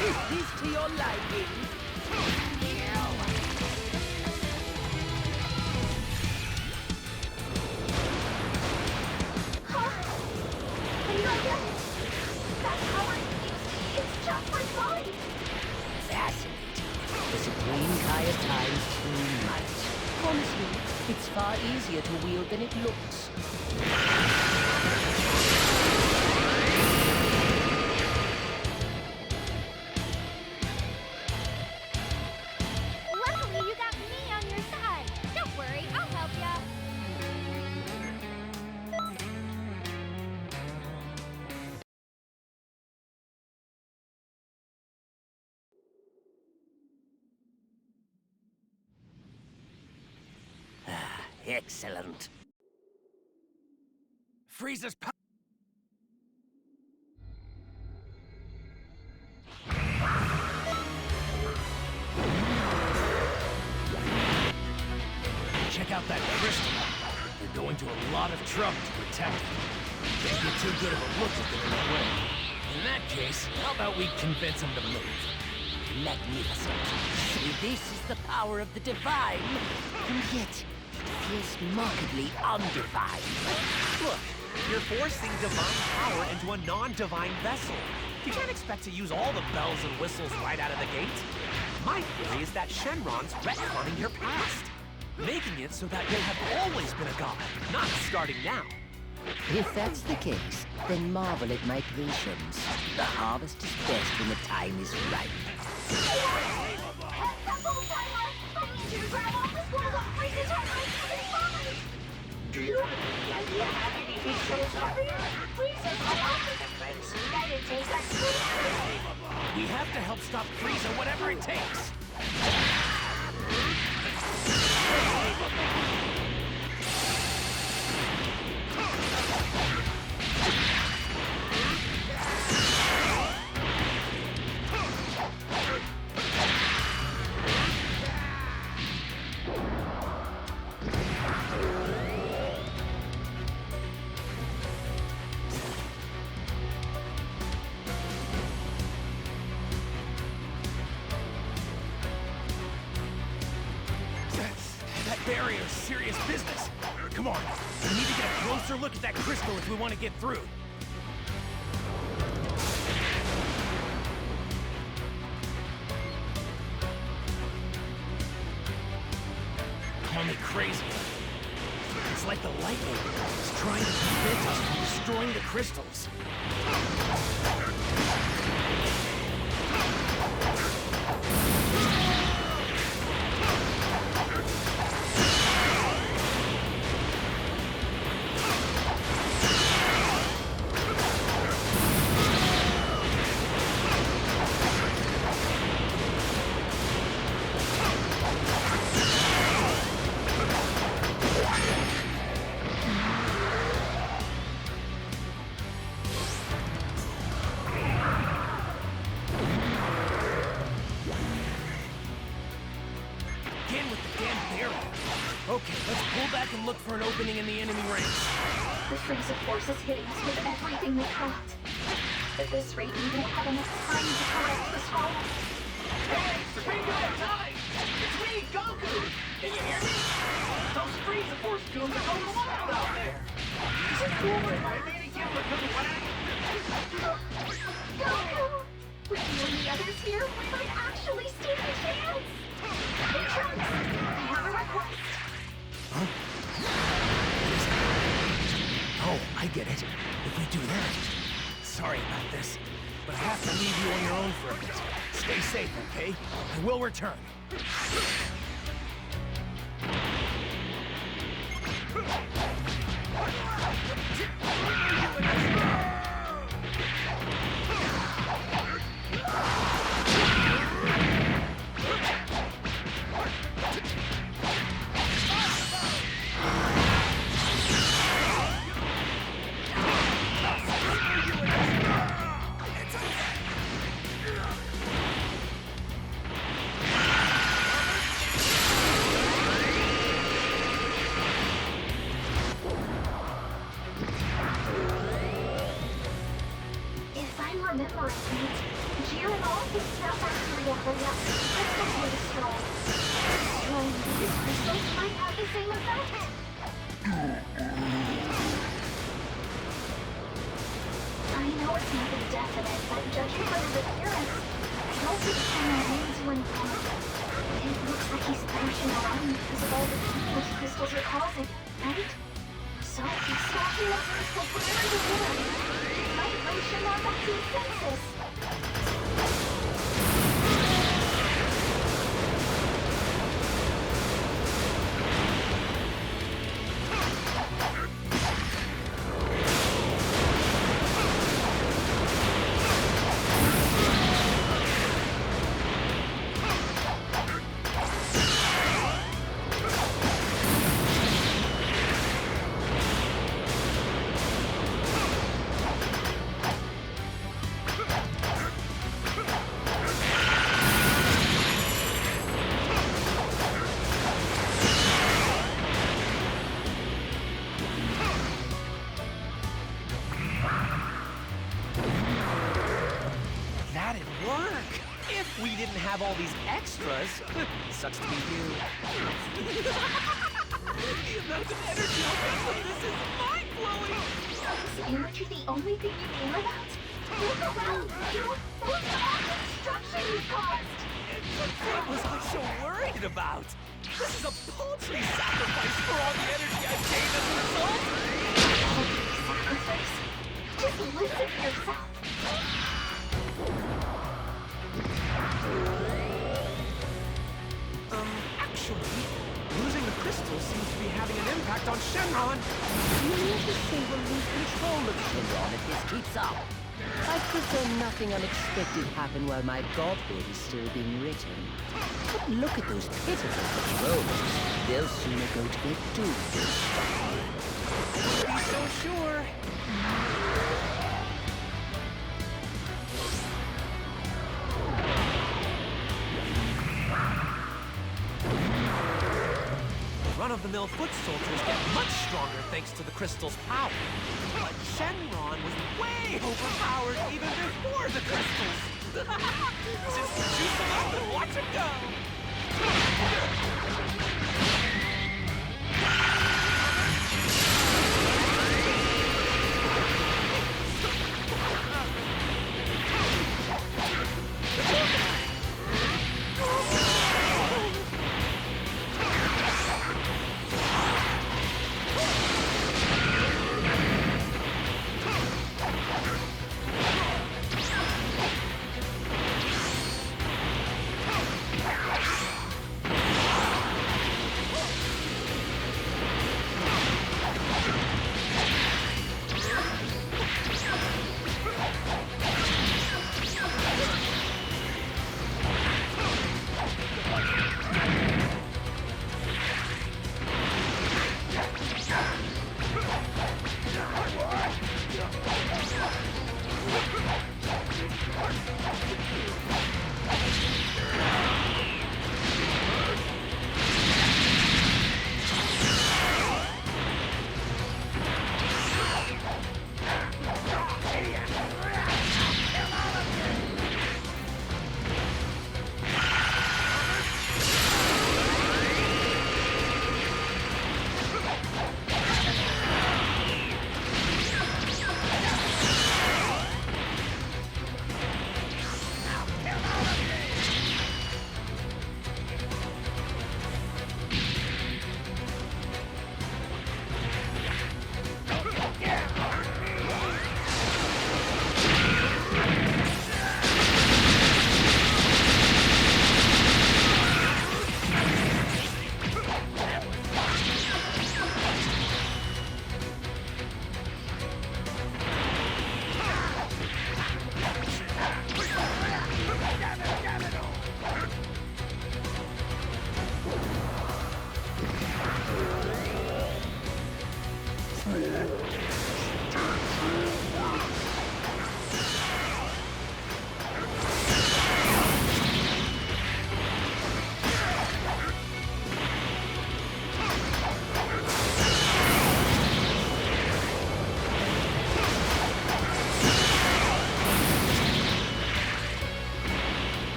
Is this to your liking? Fascinating. The Supreme Kai of Time's true might. Honestly, it's far easier to wield than it looks. Luckily, you got me on your side. Don't worry, I'll help ya. Excellent. Frieza's power. Check out that crystal. They're going to a lot of trouble to protect it. Can't get too good of a look at them in that way. In that case, how about we convince them to move? Magnificent. See, this is the power of the divine, and yet it feels markedly undivine. Look, you're forcing divine power into a non-divine vessel. You can't expect to use all the bells and whistles right out of the gate. My theory is that Shenron's retconning your past, making it so that you have always been a god, not starting now. If that's the case, then marvel at my patience. The harvest is best when the time is ripe. Heads up, old timer! I need you to grab all the scrolls off Frieza's timeline for this moment! Do you have any idea how many big scrolls are there? Frieza's all over the place. Better take that scroll. We have to help stop Frieza, whatever it takes. That barrier's serious business. Come on, we need to get a closer look at that crystal if we want to get through. Call me crazy. It's like the lightning is trying to prevent us from destroying the crystals. Okay, let's pull back and look for an opening in the enemy ranks. The Frieza force is hitting us with everything they've got. At this rate, we won't have enough time to correct the scrolls. Hey, Supreme Guy of Time! It's me, Goku! Can you hear me? Those Frieza Force goons are going wild out there! Is it cooler if I made a gift with little wag? Goku! With you and the others here, we might actually stand a chance! Hey, Trunks! I have a request! Huh? Oh, I get it. If we do that... Sorry about this, but I have to leave you on your own for a bit. Stay safe, okay? I will return. If I'm remembering right, Jiren also snapped back to reality after the crystals were destroyed. So these crystals might have the same effect. I know it's nothing definite, but judging from his appearance, I don't think Shenron means to inform. It looks like he's thrashing around because of all the pain those crystals are causing, right? So he's stalking those crystals wherever they are. Might bring Shenron back to his senses. That'd work! If we didn't have all these extras. Sucks to be you. The amount of energy I'll get from this is mind-blowing! Is energy the only thing you care about? Look around you! Look at all the destruction you caused! What was I so worried about? This is a paltry sacrifice for all the energy I've gained as a result! Sacrifice? Just listen to yourself. Actually, losing the crystals seems to be having an impact on Shenron. You mean to say we'll lose control of Shenron if this keeps up? I prefer nothing unexpected happen while my godhood is still being written. But look at those pitiful controllers. They'll sooner go to their doom than stop. Be so sure. Run-of-the-mill foot soldiers get much stronger thanks to the crystal's power. But Shenron was way overpowered even before the crystals. Just juice them up and watch them go.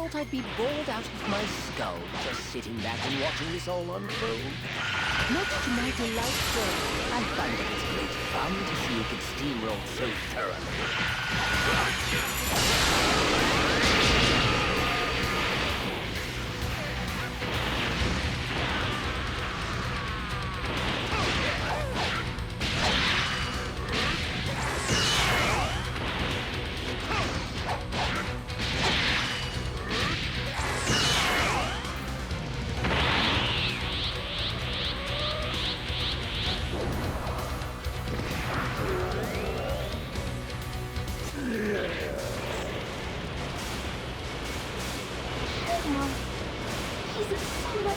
thought I'd be bored out of my skull just sitting back and watching this all unfold. Much to my delight, though, I find that it's great fun to see you get steamrolled so thoroughly. He's a smart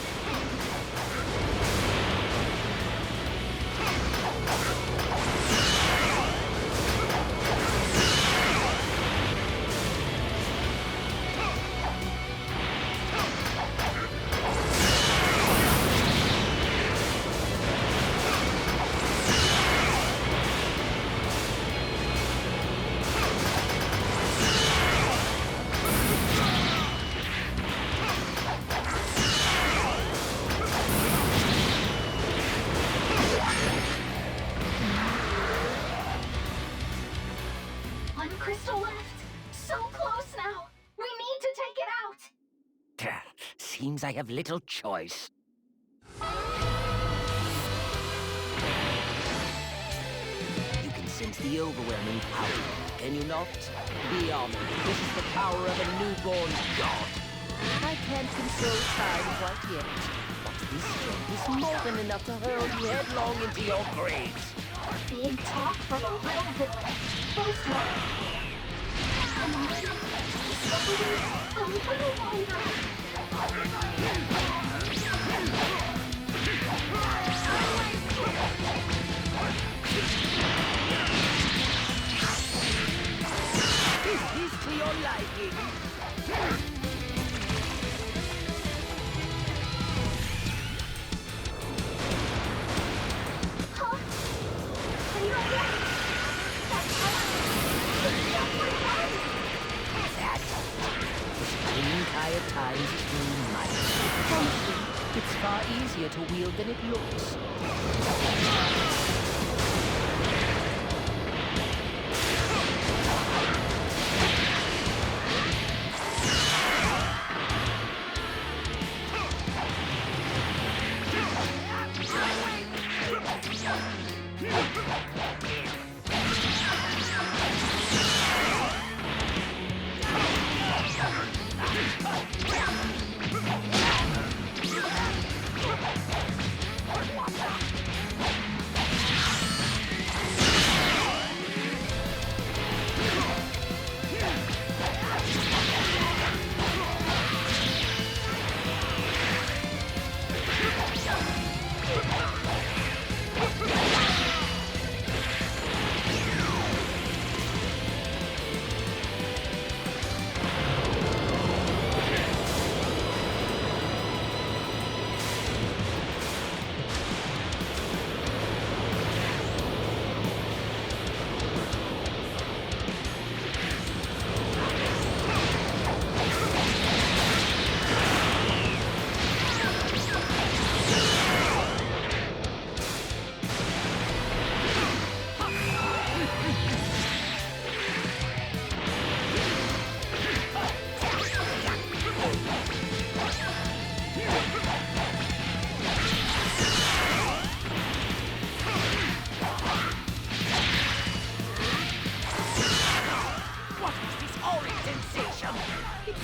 crystal left. So close now. We need to take it out. Seems I have little choice. You can sense the overwhelming power, can you not? Be honest, this is the power of a newborn god. I can't control time quite yet, but this strength is more than enough to hurl you headlong into your graves. Big talk for the little villain. Both right. A little longer. Is this to your liking? Huh? Are you okay? That's Spinning tire times is doing mighty. Honestly, it's far easier to wield than it looks.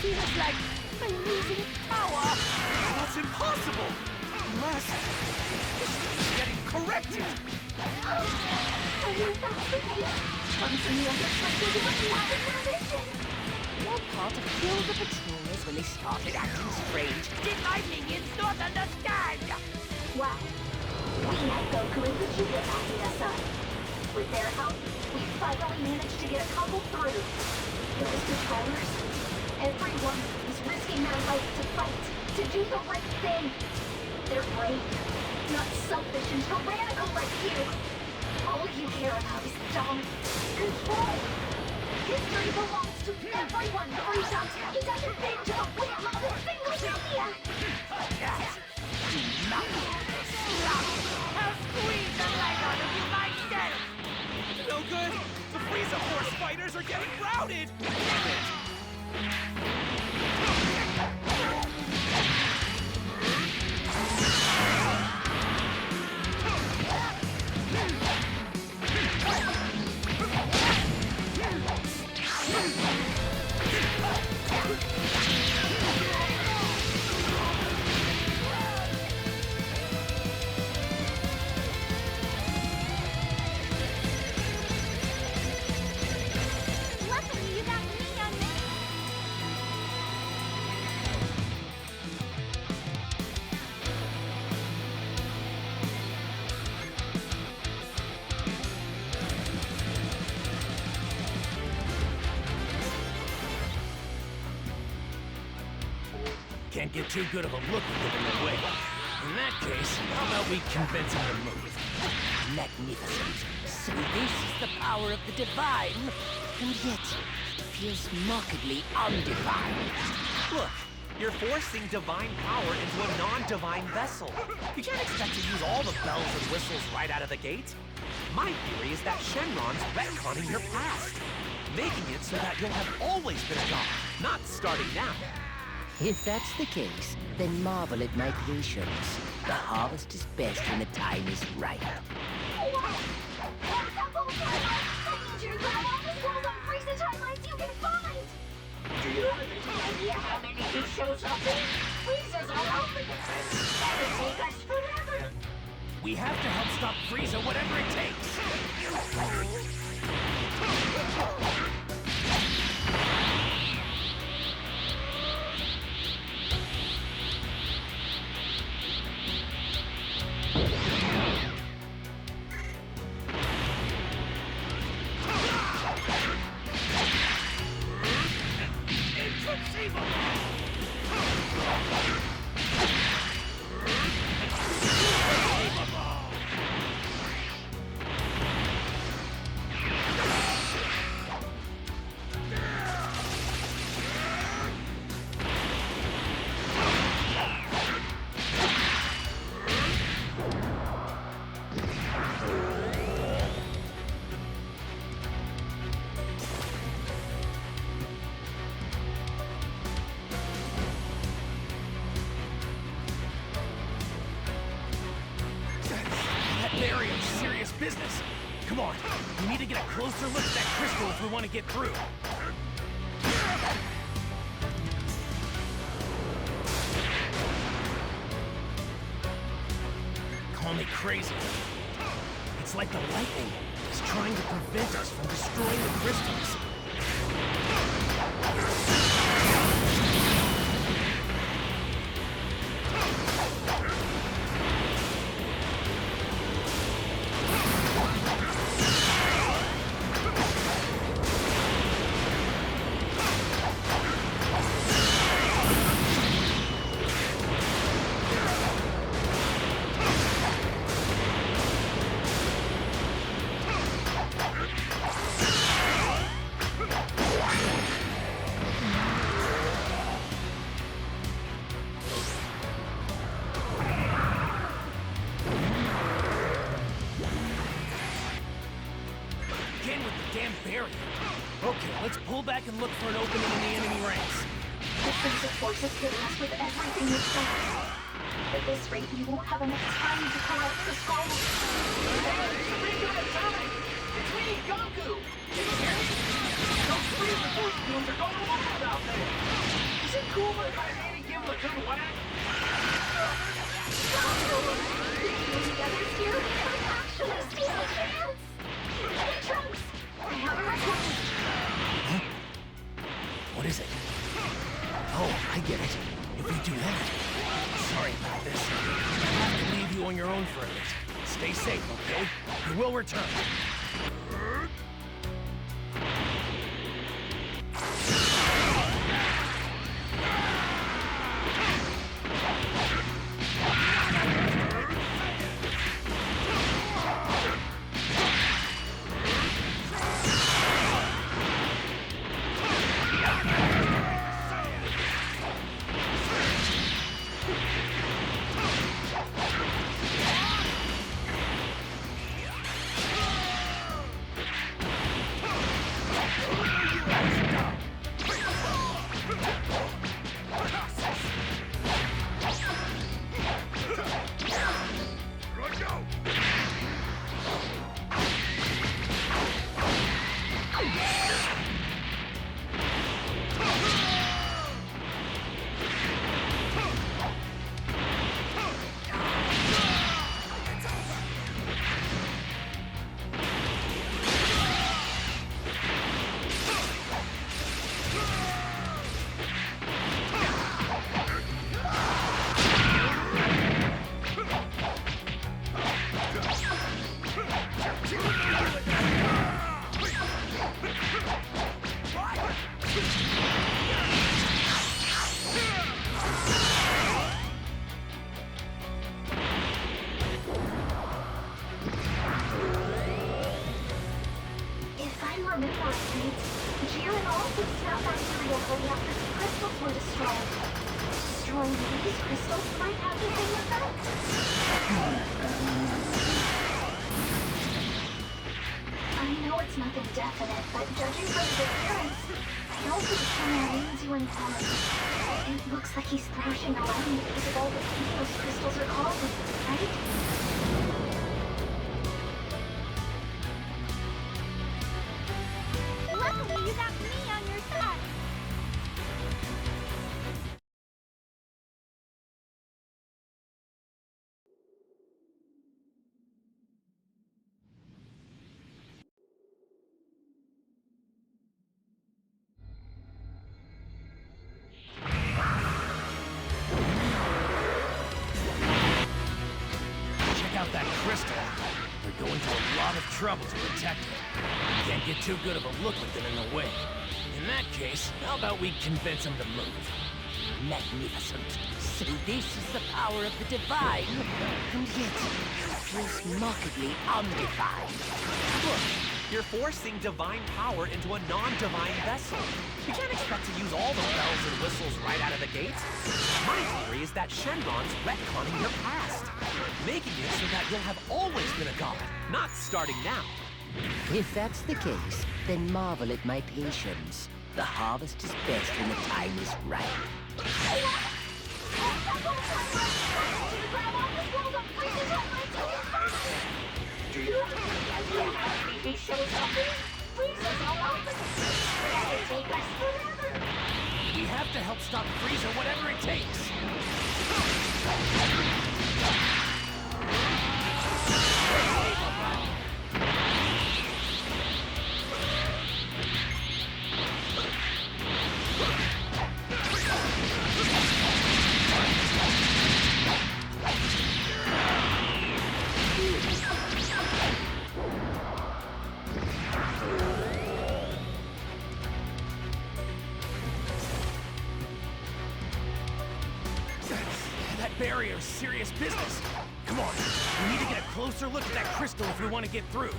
Feels like I'm losing power. That's impossible! Unless history's getting corrected! Are you that's the case? Once in the unexpected, you must have a transition. What part of Kill the Patrollers when they started acting strange did my minions not understand? Wow. We had Goku and Vegeta backing us up. With their help, we finally managed to get a couple through. Those patrollers, everyone is risking their life to fight, to do the right thing. They're brave, not selfish and tyrannical like you. All you care about is dominance, control. History belongs to everyone who reaches out. It doesn't bend to the crowded! Damn it! Luckily, you got me on your... Can't get too good of a look with him in the way. In that case, how about we convince him to move? Magnificent. So this is the power of the divine, and yet it feels markedly undivine. Look, you're forcing divine power into a non-divine vessel. You can't expect to use all the bells and whistles right out of the gate. My theory is that Shenron's retconning your past, making it so that you'll have always been a god, not starting now. If that's the case, then marvel at my patience. The harvest is best when the time is right. What? That's the whole timeline! I need you to grab all the scrolls on Frieza timelines you can find! Do you have any idea how many he shows up in? Frieza's all over this! That'll take us forever! We have to help stop Frieza, whatever it takes! Barrier's serious business. Come on, we need to get a closer look at that crystal if we want to get through. Call me crazy. It's like the lightning is trying to prevent us from destroying the crystals. Okay, let's pull back and look for an opening in the enemy ranks. The Frieza force is hitting us with everything we've got. At this rate, we won't have enough time to collect the scrolls. Hey, Sabrina and Sonic! It's me, Goku! Can you hear me? Those Frieza force fields are going wild out there! Is it cooler if I maybe give them a good whack? Working together here, we can actually stand a chance! Hey, Trunks! I have a request! Huh? What is it? Oh, I get it. If we do that... Sorry about this. I have to leave you on your own for a bit. Stay safe, okay? We will return. telling me these crystals might have the same effect? I know it's nothing definite, but judging from his appearance, I don't think Shenron means you in harm. It looks like he's thrashing around because of all the pain those crystals are causing, right? Luckily, you got me on your side. Check out that crystal. They're going to a lot of trouble to protect it. Can't get too good of a look with it in the way. In that case, how about we convince him to move? Magnificent. So this is the power of the divine, and yet it feels markedly undefined. Look, you're forcing divine power into a non-divine vessel. You can't expect to use all the bells and whistles right out of the gate. My theory is that Shenron's retconning your past, making it so that you'll have always been a god, not starting now. If that's the case, then marvel at my patience. The harvest is best when the time is right. Do you have any show something? Frieza's all over the place. That'll take us forever. We have to help stop Frieza, whatever it takes. That barrier's serious business. Come on, we need to get a closer look at that crystal if we want to get through.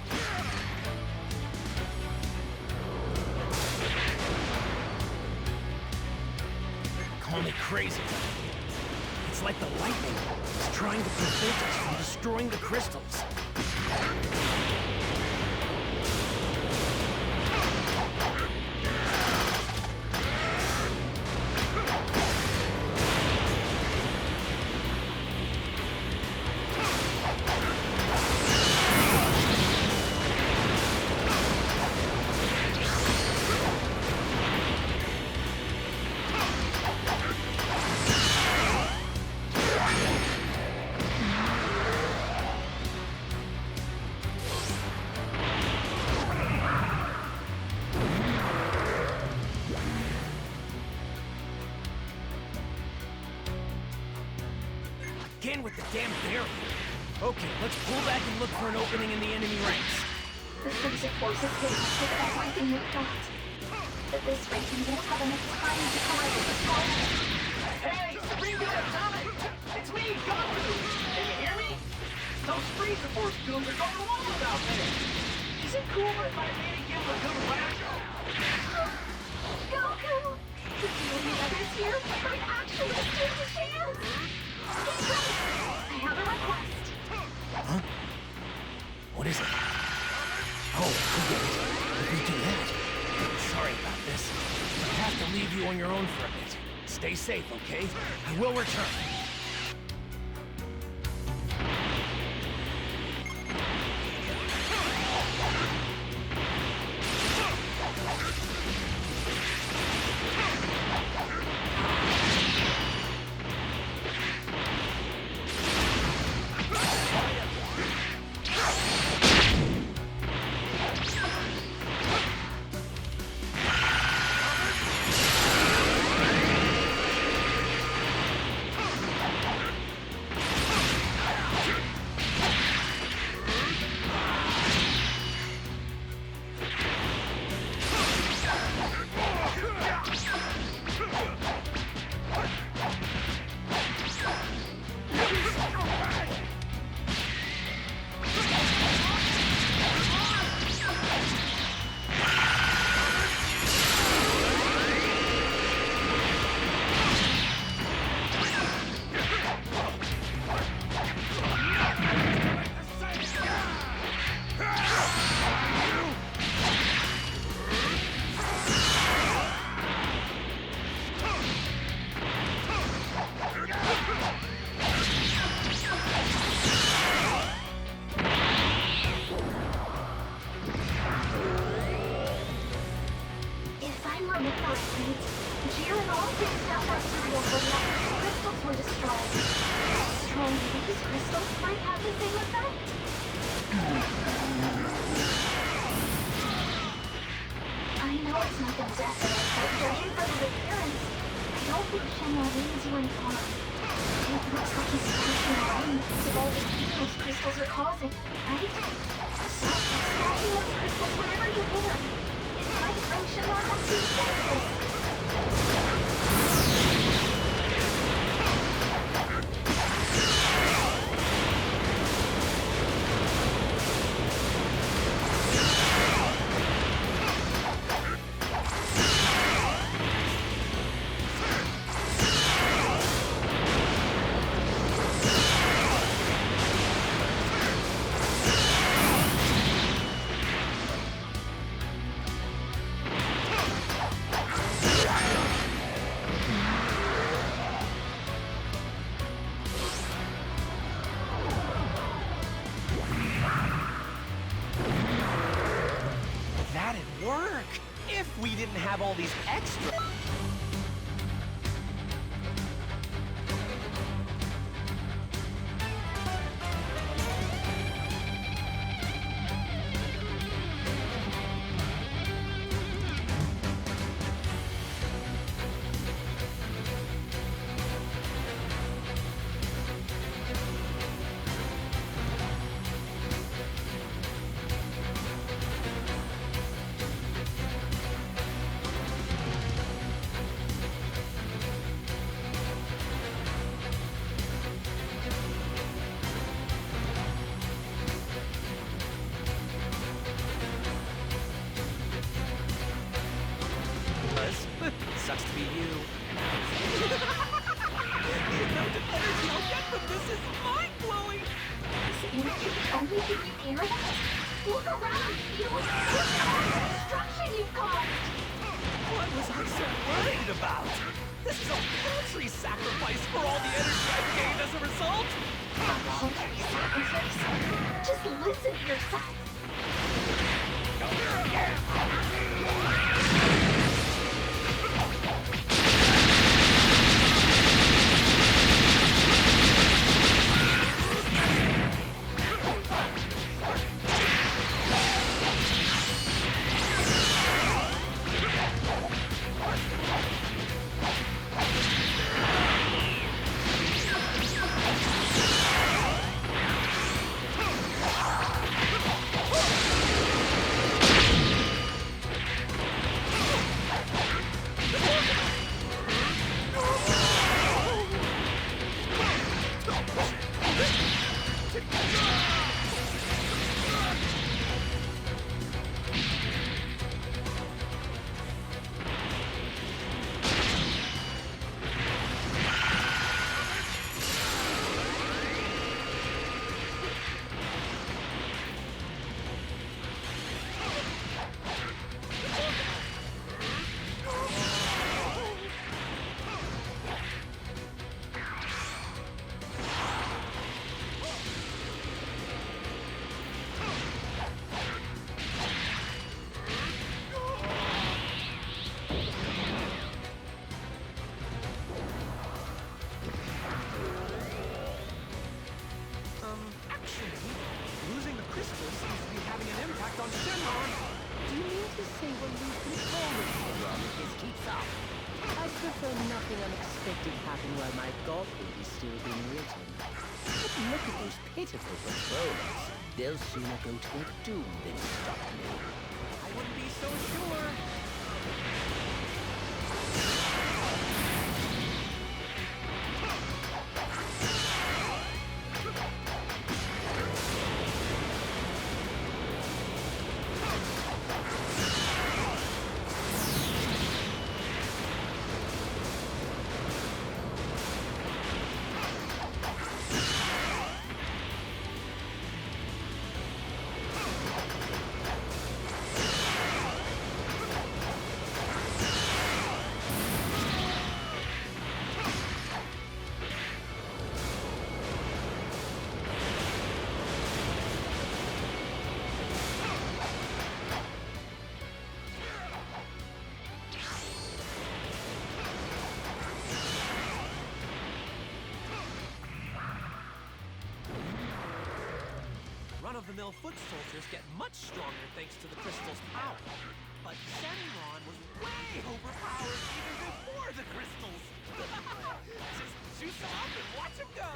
Call me crazy. It's like the lightning is trying to prevent us from destroying the crystals. Again with the damn barrier. Okay, let's pull back and look for an opening in the enemy ranks. The Frieza forces hit us with everything we've got. At this rate, we won't have enough time to collide with the storm. Hey, Supreme God Atomic! It's me, Goku! Can you hear me? Those Frieza Force goons are going wild out there! Is it cooler if I maybe give them a good laugh? Goku! If you and the others here might actually stand a chance! Get ready! I have a request. Huh? What is it? Oh, we get it. If we do that. Sorry about this. I have to leave you on your own for a bit. Stay safe, okay? I will return. material for the active crystals were destroyed. Destroying these crystals might have the same effect. I know it's nothing definite, but judging from his appearance, I don't think Shenron means you any harm. It looks like he's smashing away because of all the pain those crystals are causing, right? So, smashing those crystals whenever you hit him, it might bring Shenron up to his senses. That'd work! If we didn't have all these extra... Sucks to be you. The amount of energy I'll get from this is mind-blowing! Is energy the only thing you care about? Look around! You look at all the destruction you've caused! What was I so worried about? This is a paltry sacrifice for all the energy I've gained as a result! A paltry sacrifice? Just listen to yourself! Nothing unexpected happened while my God book is still being written. But look at those pitiful patrollers. They'll sooner go to their doom than stop me. I wouldn't be so sure. run-of-the-mill foot soldiers get much stronger thanks to the crystal's power. But Shenron was way overpowered even before the crystals. Just juice him up and watch him go.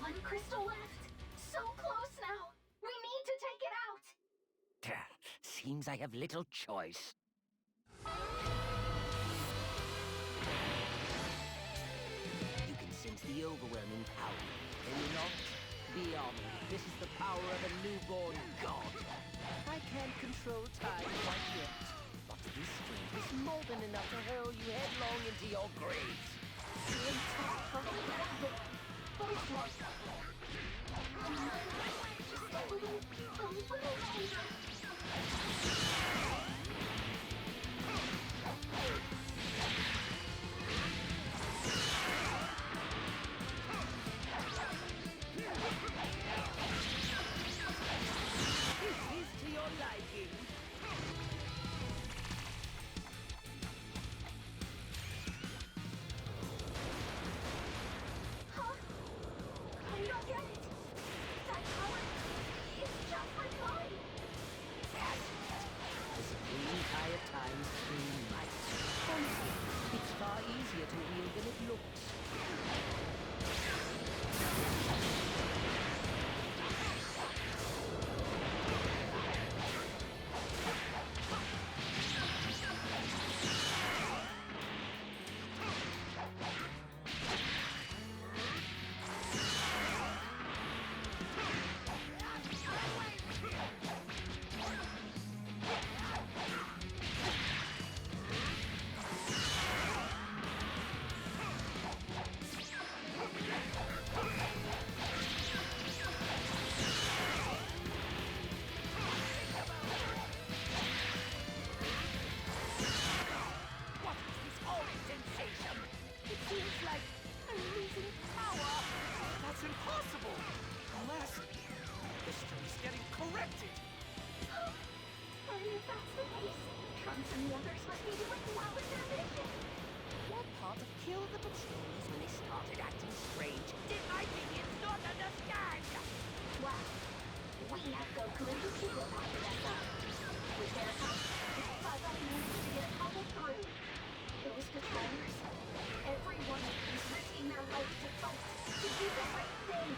One crystal left. So close now. We need to take it out. Seems I have little choice. You can sense the overwhelming power, can you not? Beyond me, this is the power of a newborn god. I can't control time quite yet, but this strength is more than enough to hurl you headlong into your graves. This is to your liking. Huh? I don't get it. That power is just like mine. The supreme tie of time's supreme might. Honestly, it's far easier to wield than it looks. What is this horrid sensation? It feels like I'm losing power. That's impossible! Unless history's getting corrected! And if that's the case, Trunks and the others must be doing well with their mission. What part of Kill the Patrols when they started acting strange did my minions not understand? Well, we have Goku and Vegeta backing us up. With their help, Saga managed to get Apple through. Those betrayers, everyone is risking their life to fight, to do the right thing.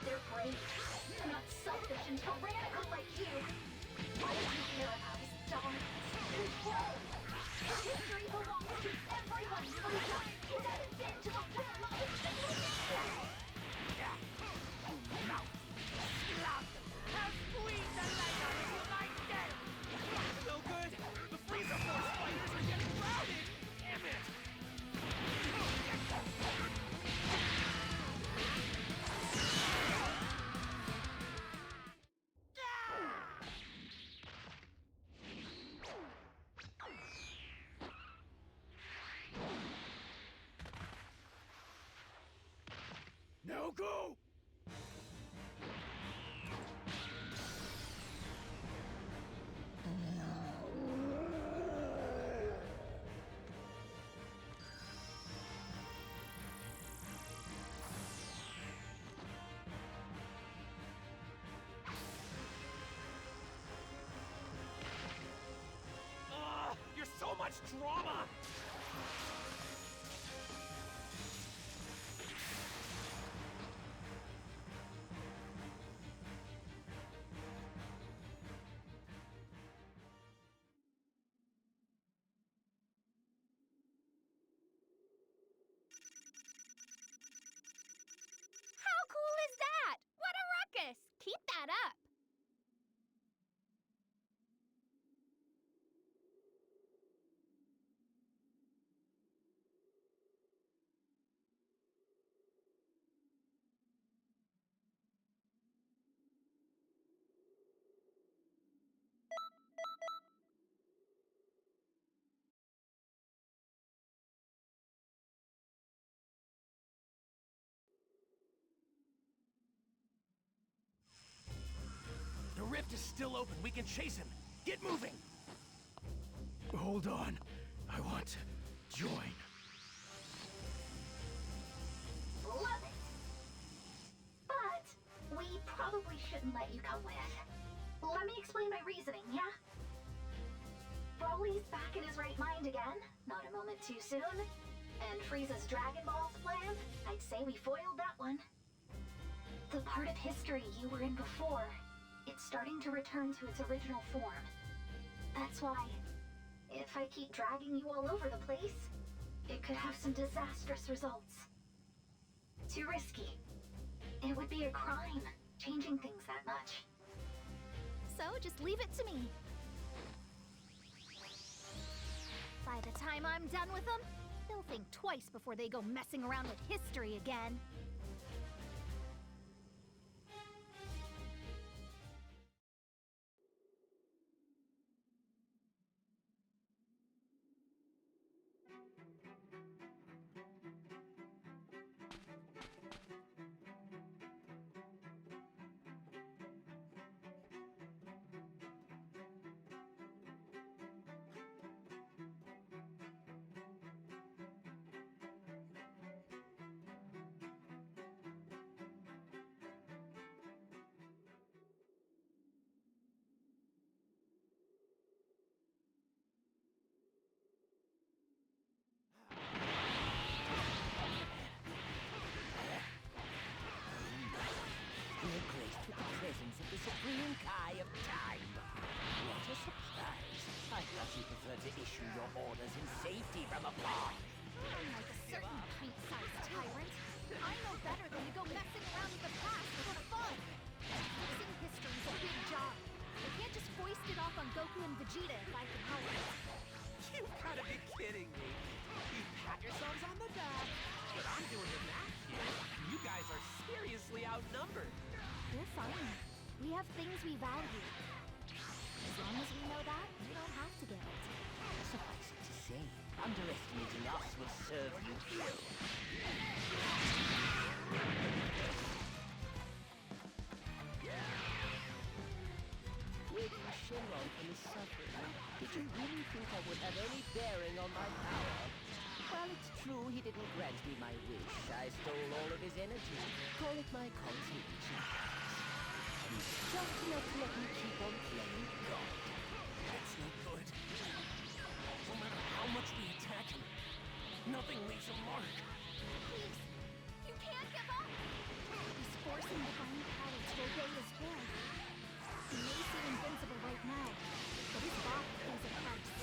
They're brave, not selfish and tyrannical like you. All you care about is dominance, control. History belongs to everyone from giant kid that has been to the realm of the single media. You mouth! Slap them! How squeeze the life out of you myself! No good! The Frieza Force fighters are getting routed! Damn it! Now go! You're so much drama! rift is still open. We can chase him. Get moving! Hold on. I want to join. Love it! But we probably shouldn't let you come with. Let me explain my reasoning, yeah? Broly's back in his right mind again, not a moment too soon. And Frieza's Dragon Balls plan, I'd say we foiled that one. The part of history you were in before, it's starting to return to its original form. That's why, if I keep dragging you all over the place, it could have some disastrous results. Too risky. It would be a crime, changing things that much. So just leave it to me. By the time I'm done with them, they'll think twice before they go messing around with history again. We're graced with the presence of the Supreme Kai of Time. What a surprise. I thought you preferred to issue your orders in safety from above. Unlike a certain pint-sized tyrant, I know better than to go messing around with the past for fun. Fixing history's a big job. I can't just foist it off on Goku and Vegeta if I can help it. You've gotta be kidding me. You pat yourselves on the back, but I'm doing the math here. You guys are seriously outnumbered. We're fine. We have things we value. As long as we know that, we don't have to get it. Suffice it to say, underestimating us will serve you ill. Waiting Shenron from his suffering, did you really think I would have any bearing on my power? Well, it's true he didn't grant me my wish. I stole all of his energy. Call it my consolation prize. And it's just enough to let me keep on playing God. That's no good. No matter how much we attack him, nothing leaves a mark. Please, you can't give up! He's forcing divine power to obey his will. He may seem invincible right now, but his body pays a price.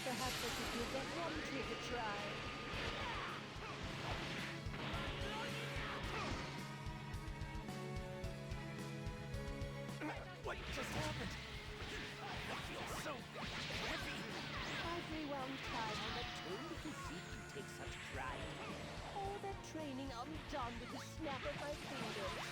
Perhaps I should give that one trick a try. What just happened? I feel so heavy. Everyone tried but told to see you take such pride. All that training undone with the snap of my fingers.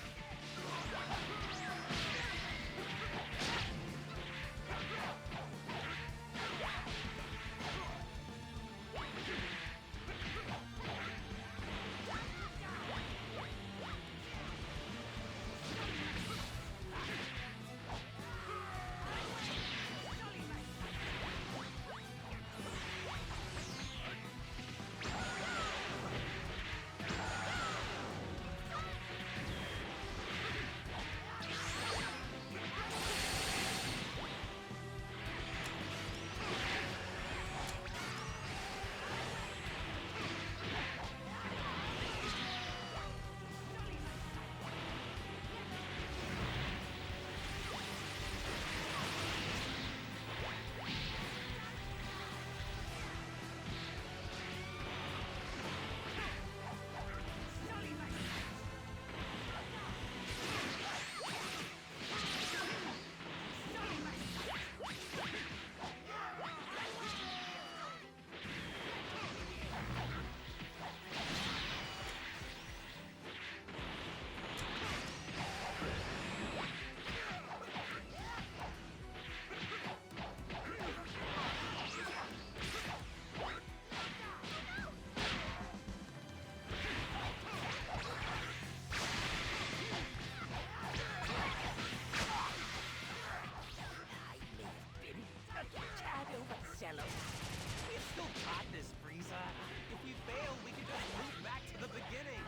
We've still got this, Frieza. If we fail, we can just move back to the beginning.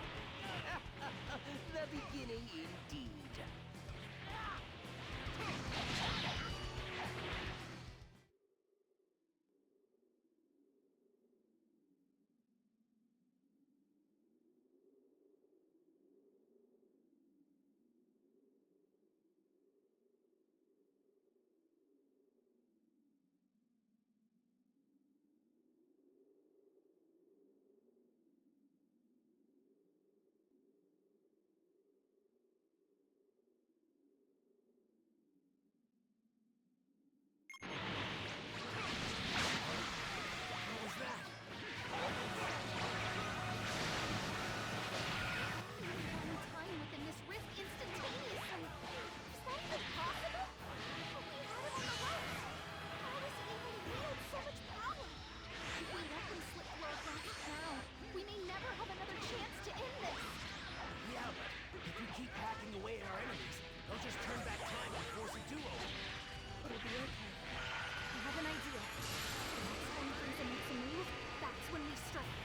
The beginning indeed. What was that? One time within this rift instantaneously. Is that even possible? But we had him on the ropes. How does he even wield so much power? If we let them slip through our grasp now, we may never have another chance to end this. Yeah, but if we keep hacking away at our enemies, they'll just turn back time and force a do-over. It'll be okay. I have an idea. The next time Frieza makes a move, that's when we strike.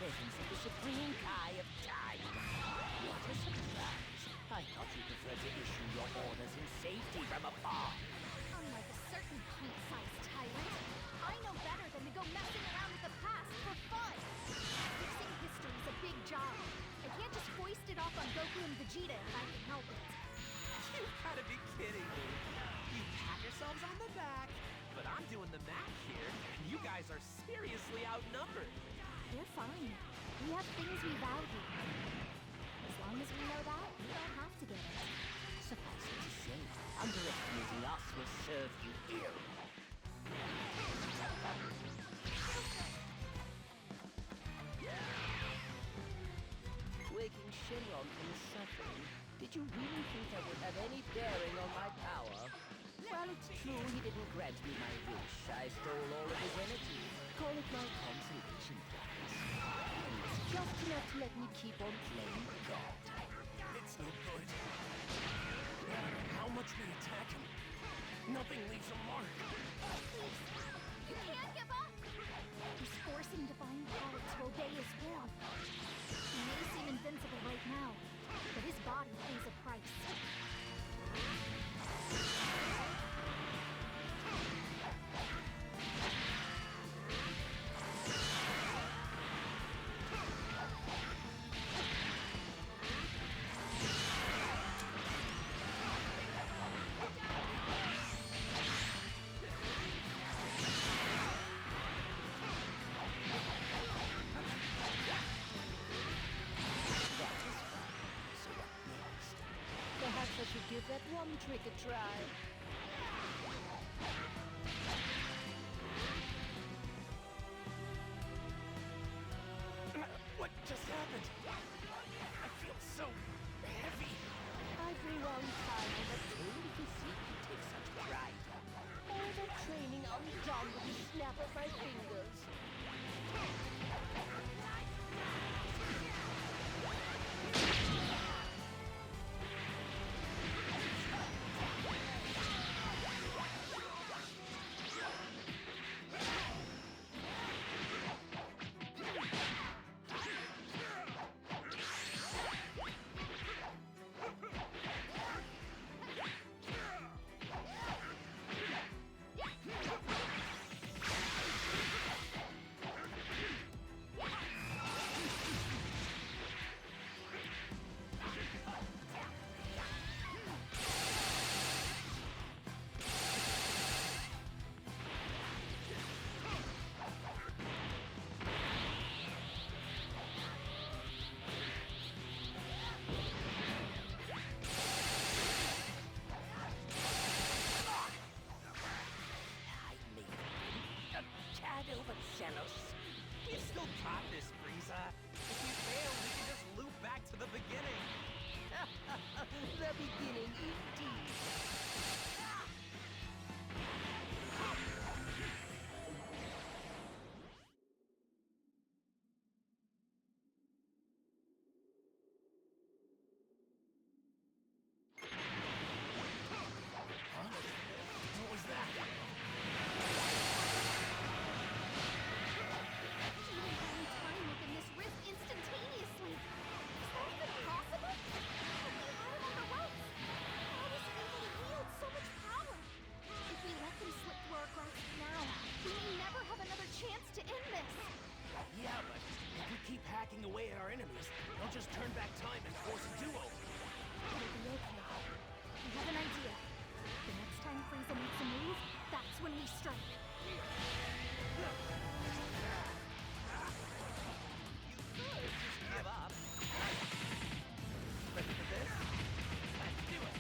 presence of the Supreme Kai of Time. What a surprise. I thought you preferred to issue your orders in safety from afar. Unlike a certain pint-sized tyrant, I know better than to go messing around with the past for fun. Fixing history's a big job. I can't just foist it off on Goku and Vegeta if I can help it. You gotta be kidding me. You pat yourselves on the back, but I'm doing the math here, and you guys are seriously outnumbered. We're fine. We have things we value. As long as we know that, we don't have to get it. Suffice it to say, underestimating us will serve you ill. Waking Shenron from his suffering, did you really think that would have any bearing on my power? Well, it's true he didn't grant me my wish. I stole all of his energy. Call it my consolation prize. It's just enough to let me keep on playing God. It's no good. No matter how much we attack him, nothing leaves a mark. You can't give up! He's forcing divine power to obey his will. He may seem invincible right now, but his body pays a price. Perhaps I should give that one trick a try. What just happened? I feel so heavy. I've rewound time and obtained a physique you take such pride in. All that training undone with the snap of my fingers. Jealous. We've still got this, Frieza. If we fail, we can just loop back to the beginning. The beginning, indeed. What was that? Time within this rift instantaneously. Is that even possible? But we had him on the ropes. How was he able to wield so much power? If we let them slip through our grasp now, we may never have another chance to end this. Yeah, but if we keep hacking away at our enemies, they'll just turn back time and force a do-over. It'll be okay. I have an idea. The next time Frieza makes a move, that's when we strike. Just give up. Ready for this? Let's do it.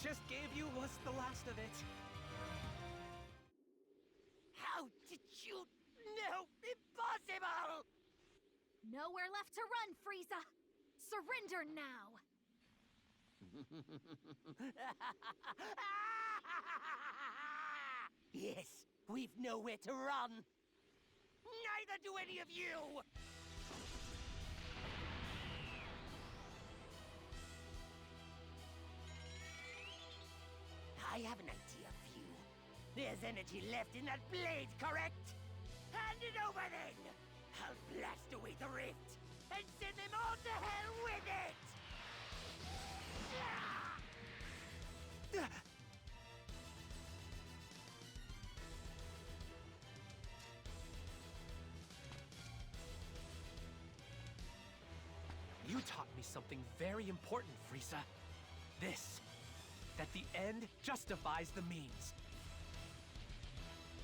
just gave you was the last of it. How did you know? Impossible! Nowhere left to run, Frieza! Surrender now! Yes, we've nowhere to run. Neither do any of you! I have an idea for you. There's energy left in that blade, correct? Hand it over then! I'll blast away the rift and send them all to hell with it! You taught me something very important, Frieza. This, that the end justifies the means.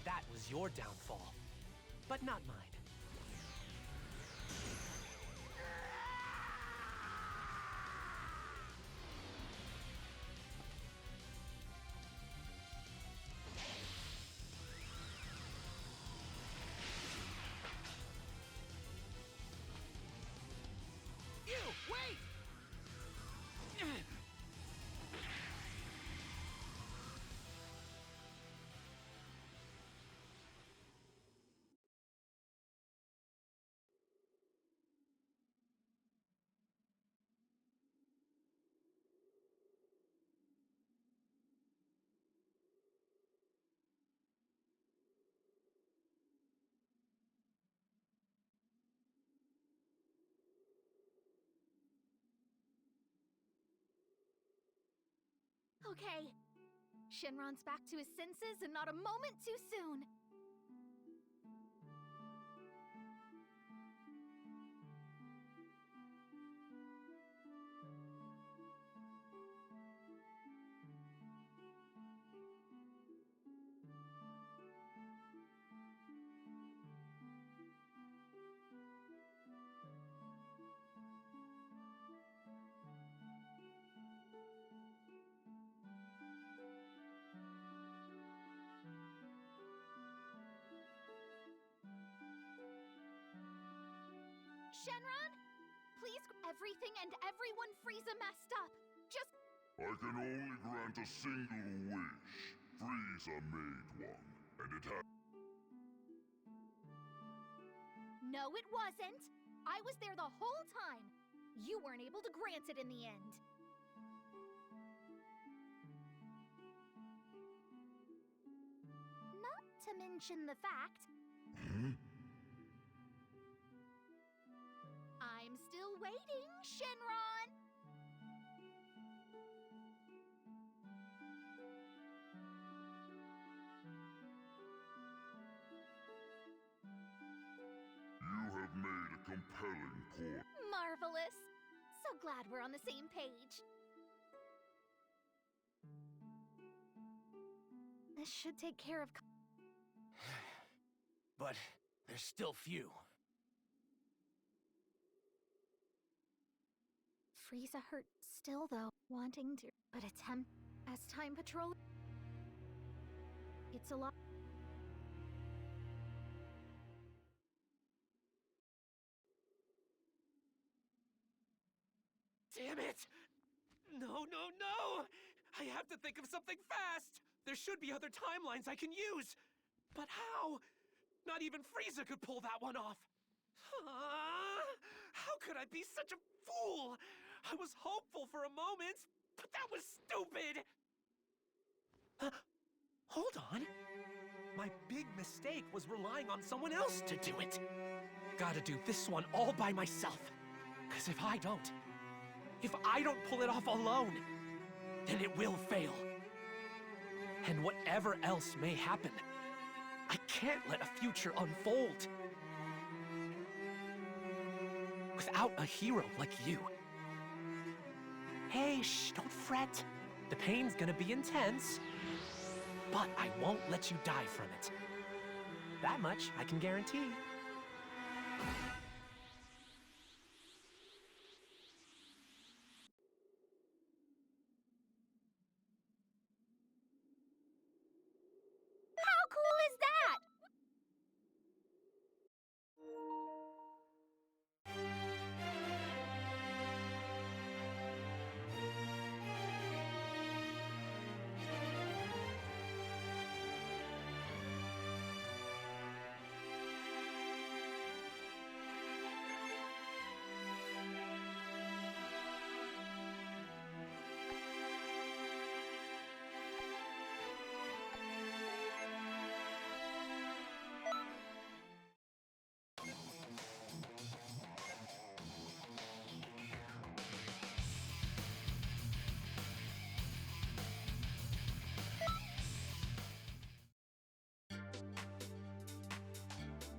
That was your downfall, but not mine. You, wait! Okay. Shenron's back to his senses and not a moment too soon. Shenron? Please, everything and everyone Frieza messed up. Just I can only grant a single wish. Frieza made one, and it has... no, it wasn't. I was there the whole time. You weren't able to grant it in the end. Not to mention the fact... I'm still waiting, Shenron! You have made a compelling point. Marvelous! So glad we're on the same page. This should take care of... But there's still few. Frieza hurt still, though, wanting to, but attempt as time patrol. It's a lot. Damn it! No, no, no! I have to think of something fast! There should be other timelines I can use! But how? Not even Frieza could pull that one off! How could I be such a fool? I was hopeful for a moment, but that was stupid! Hold on. My big mistake was relying on someone else to do it. Gotta do this one all by myself. 'Cause if I don't pull it off alone, then it will fail. And whatever else may happen, I can't let a future unfold without a hero like you. Hey, shh, don't fret. The pain's gonna be intense, but I won't let you die from it. That much I can guarantee.